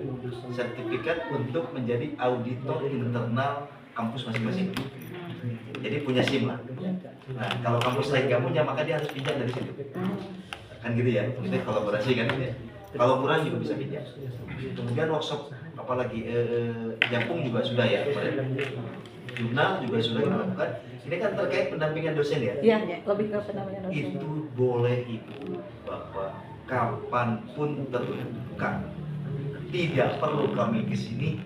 sertifikat untuk menjadi auditor internal kampus masing-masing. Jadi punya SIM lah. Nah kalau kampus lain gak punya maka dia harus pinjam dari situ. Kan gitu ya, kita kolaborasi kan gitu ya. Kalau kurang juga bisa pinjam. Kemudian workshop apalagi Jampung juga sudah ya. Jurnal juga sudah kita lakukan. Ini kan terkait pendampingan dosen ya. Iya, lebih ke pendampingan dosen. Itu boleh ibu bapak kapanpun terbuka. Tidak perlu kami ke sini,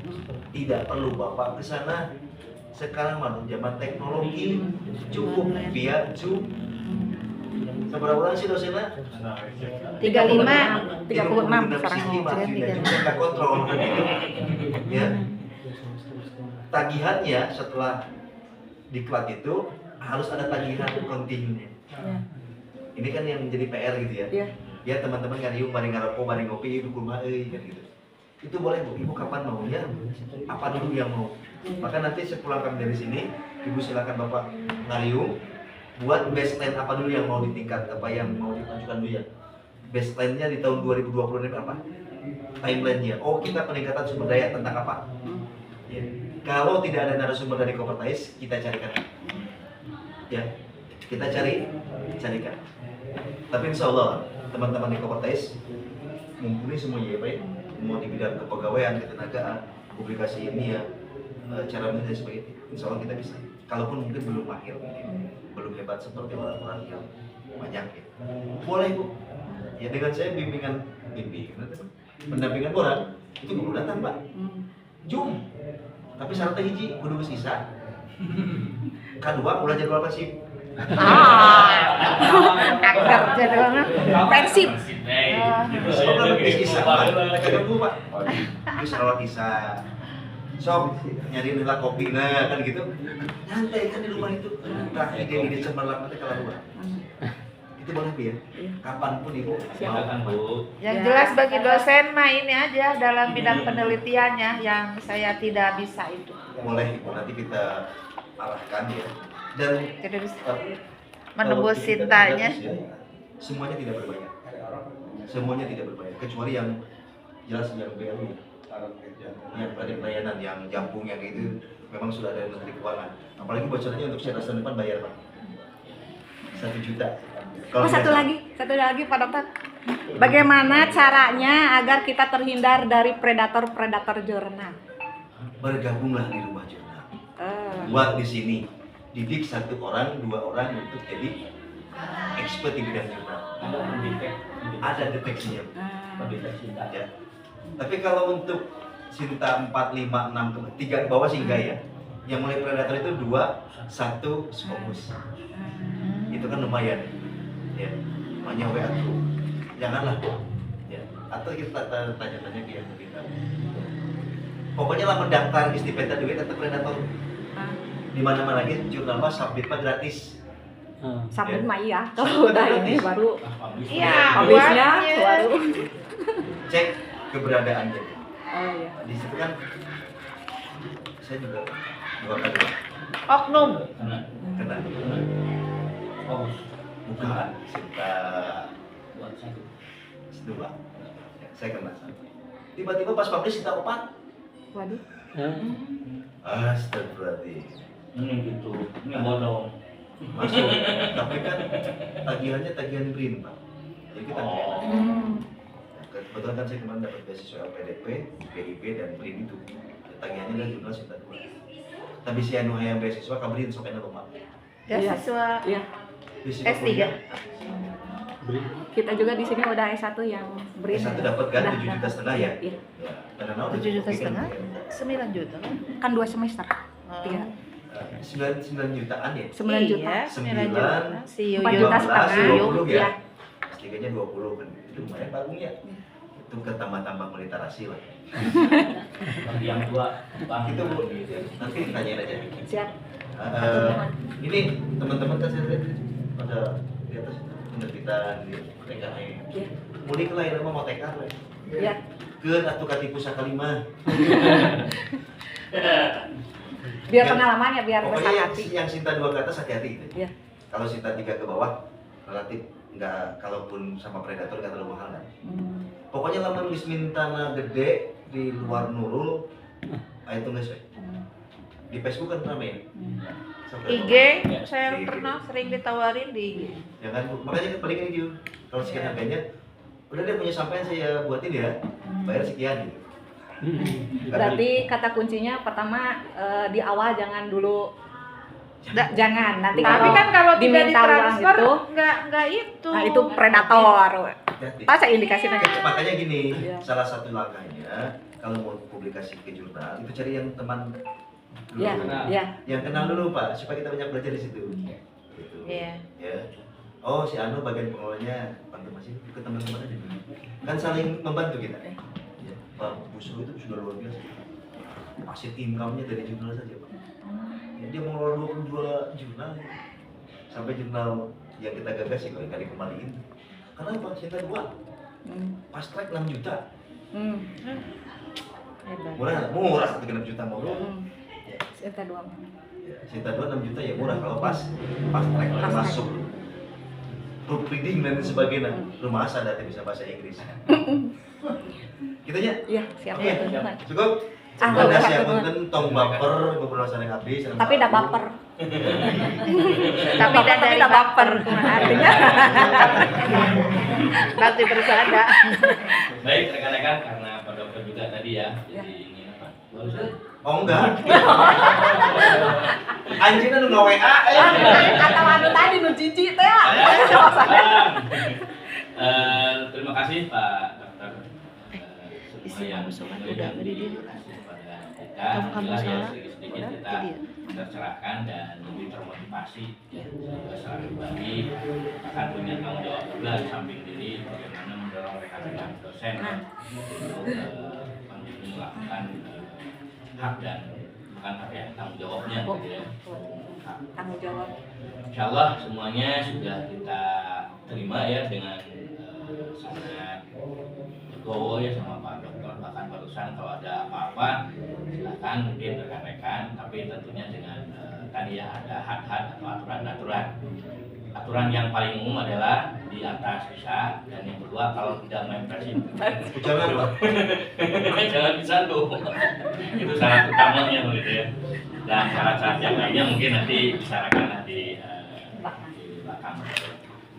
tidak perlu bapak ke sana. Sekarang mah zaman teknologi cukup via Zoom. Seberapa orang sih dosennya? 35, 36 sekarang. Kita kontrol ya. Tagihannya setelah diklat itu harus ada tagihan kontinunya. Ini kan yang menjadi PR gitu ya. Ya teman-teman ngariung bareng ngarokok bareng ngopi ibu kurma kan gitu. Itu boleh Bu, ibu kapan maunya? Apa dulu yang mau? Maka nanti sepulang kami dari sini, ibu silakan bapak ngariung buat baseline apa dulu yang mau ditingkat, apa yang mau dimajukan dulu ya. Baseline-nya di tahun 2020 ini apa? Timeline-nya. Oh, kita peningkatan sumber daya tentang apa? Ya. Kalau tidak ada narasumber dari Kopertais, kita carikan. Ya, kita carikan. Tapi insya Allah teman-teman di Kopertais mumpuni semuanya ya Pak ya. Mau di bidang kepegawaian, ketenagaan, publikasi ini ya cara menilai sebagai insya Allah kita bisa. Kalaupun mungkin belum mahir, belum hebat seperti orang-orang yang banyak ya. Boleh Bu. Ya dengan saya bimbingan pendampingan orang itu kudu datang Pak. Jum. Tapi syaratnya hiji kudu geus isa. Kedua ulah jadwal pasif. Agar jadwalnya persib. Soalnya geus isa Pak. Kita dulu Pak. Geus rawat isa. Sok nyari nila kopi kan gitu. Nyantai kan di rumah itu. Entah ide-ide cemerlang nanti kalau luar. Itu boleh ya. Kapanpun Ibu. Silakan Bu. Yang jelas bagi dosen mah ini aja dalam bidang penelitiannya yang saya tidak bisa itu. Boleh Ibu, nanti kita arahkan ya. Dan Tidak bisa tapi menembus kalau kita cintanya. gratis ya, semuanya tidak berbayar. Semuanya tidak berbayar kecuali yang jelas yang BLU ya. Yang pelayanan yang jambung yang itu memang sudah ada Menteri Keuangan. Apalagi bocorannya untuk cerdas depan bayar Pak. 1 juta. Satu lagi Pak Dokter. Bagaimana caranya agar kita terhindar dari predator-predator jurnal? Bergabunglah di rumah jurnal. Buat di sini. Didik 1 orang, 2 orang untuk jadi expert di bidang jurnal. Ada deteksinya. Ya. Tapi kalau untuk Sinta 4, 5, 6, 3 ke bawah sih enggak ya. Yang mulai predator itu 2, 1 fokus. Itu kan lumayan. Ya. Namanya WA tuh. Janganlah. Ya. Atau kita tanya-tanya ke yang lebih tahu. Pokoknya lah mendaftar istipenda duit atau predator. Di mana-mana lagi jurnal mah submit mah gratis. Submit mah iya. Kalau udah ini baru Iya, habisnya buatnya. baru. Cek keberadaannya. Oh iya. Di situ kan saya juga 2 kali Oknum. kena. Fokus. Bukan Sinta Buat saya. 2. Saya kena. Tiba-tiba pas publish Sinta 4. Waduh. Astagfirullahaladzim. Ini gitu. Ini bodong. Masuk. Tapi kan tagihannya tagihan BRIN Pak. Jadi kita kebetulan kan saya kemarin dapat beasiswa LPDP, PIB dan BRIN itu. Tagihannya dari jurnal Sinta 2. Tapi si anu hayang beasiswa ka BRIN sok enak Pak. Ya siswa Iya. Beasiswa S3. kuliah. Kita juga di sini udah S1 yang beri. S1 dapat kan 7,5 juta ya? Iya. Ya, karena naon 7,5 juta, 9 juta kan? Kan 2 semester. Tiga. 9 jutaan ya? 9 juta. Iya, 9 juta. Si 4 Yuyu. juta setengah. 20 ya? Iya. S3-nya 20 kan. Itu lumayan bagus ya. Itu ketambah-tambah literasi lah. Bagi yang tua, Bang. Itu Bu, nanti tanyain aja. Siap. Ini teman-teman kan saya lihat pada di atas itu penerbitan di TKM. Iya. Mudik lah yang mau TK lah. Iya. Keun atuh katipu sakalima. Biar pengalaman ya, biar besar Pokoknya hati. yang Sinta 2 ke atas hati-hati gitu. Iya. Kalau Sinta 3 ke bawah relatif nggak, kalaupun sama predator nggak terlalu mahal kan. Pokoknya lamun geus mintana gede di luar Nurul, ayo tunggu we. Di Facebook kan rame ya. IG, saya pernah sering ditawarin di IG. Ya kan, Bu? Makanya paling gitu. Kalau sekian harganya, udah deh punya sampean saya buatin ya, bayar sekian gitu. Berarti kata kuncinya pertama di awal jangan dulu. Jangan, nanti Tapi kan kalau tidak diminta uang ditransfer itu, nggak itu. nah itu predator. Hati-hati. Pas saya indikasi lagi. Makanya gini, Iya. salah satu langkahnya kalau mau publikasi ke jurnal itu cari yang teman dulu. Iya, iya. Yang kenal dulu Pak, supaya kita banyak belajar di situ. Gitu. Iya. Ya. Oh, si Anu bagian pengelolanya, bantu masih ke teman-teman aja. Kan saling membantu kita. Ya. Pak Busro itu sudah luar biasa. Passive income-nya dari jurnal saja, Pak. Ya, dia mengelola 22 jurnal. Sampai jurnal yang kita gagas ya kali kembaliin. Karena Pak Sinta 2 fast track 6 juta. Hebat. Murah 6 juta mau. Sinta 2. Ya, Sinta 2 6 juta ya murah kalau pas track masuk. Proofreading dan sebagainya. Rumah asa data bisa bahasa Inggris. Kita nya? Iya, siap. Oke, cukup. Ah, Ada udah, siapa udah. pun tong baper ngobrol sama habis. Tapi udah baper. Tapi Baper, dari udah baper. Artinya nanti bersada. Baik rekan-rekan, karena Pak Dokter juga tadi ya, jadi ingin apa? Barusan. Oh enggak. Anjing nu nge-WA Atau anu tadi nu cici teh. Terima kasih Pak Dokter. Semua yang memberikan edukasi kepada kita, alhamdulillah ya sedikit-sedikit kita tercerahkan dan lebih termotivasi. Ya, saya juga selalu berbagi, akan punya tanggung jawab juga di samping diri bagaimana mendorong rekan-rekan dosen untuk melakukan hak dan bukan hak ya, tanggung jawabnya gitu ya. Tanggung jawab. Insya Allah semuanya sudah kita terima ya dengan sangat legowo ya sama Pak Dokter. Bahkan barusan kalau ada apa-apa silakan mungkin rekan-rekan, tapi tentunya dengan tadi ya ada hak-hak atau aturan-aturan. Aturan yang paling umum adalah di atas bisa, dan yang kedua kalau tidak main presin jangan Pak. jangan bisa tuh. Itu syarat utamanya begitu ya. Dan syarat-syarat yang lainnya mungkin nanti bicarakan di belakang.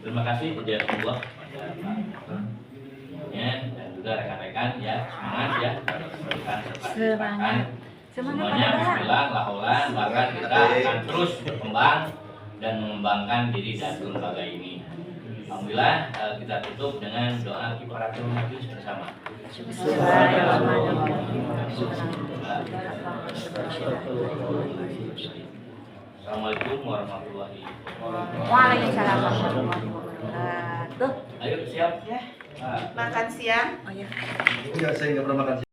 Terima kasih tidak kepada Pak Dokter ya, dan juga rekan-rekan ya, semangat ya semangat semuanya bismillah laholan, bahkan kita akan terus berkembang dan mengembangkan diri dan lembaga ini. Alhamdulillah kita tutup dengan doa kifaratul majlis bersama. Assalamualaikum warahmatullahi wabarakatuh. Waalaikumsalam warahmatullahi wabarakatuh. Ayo siap Makan siang. Oh ya. Ya, saya nggak pernah makan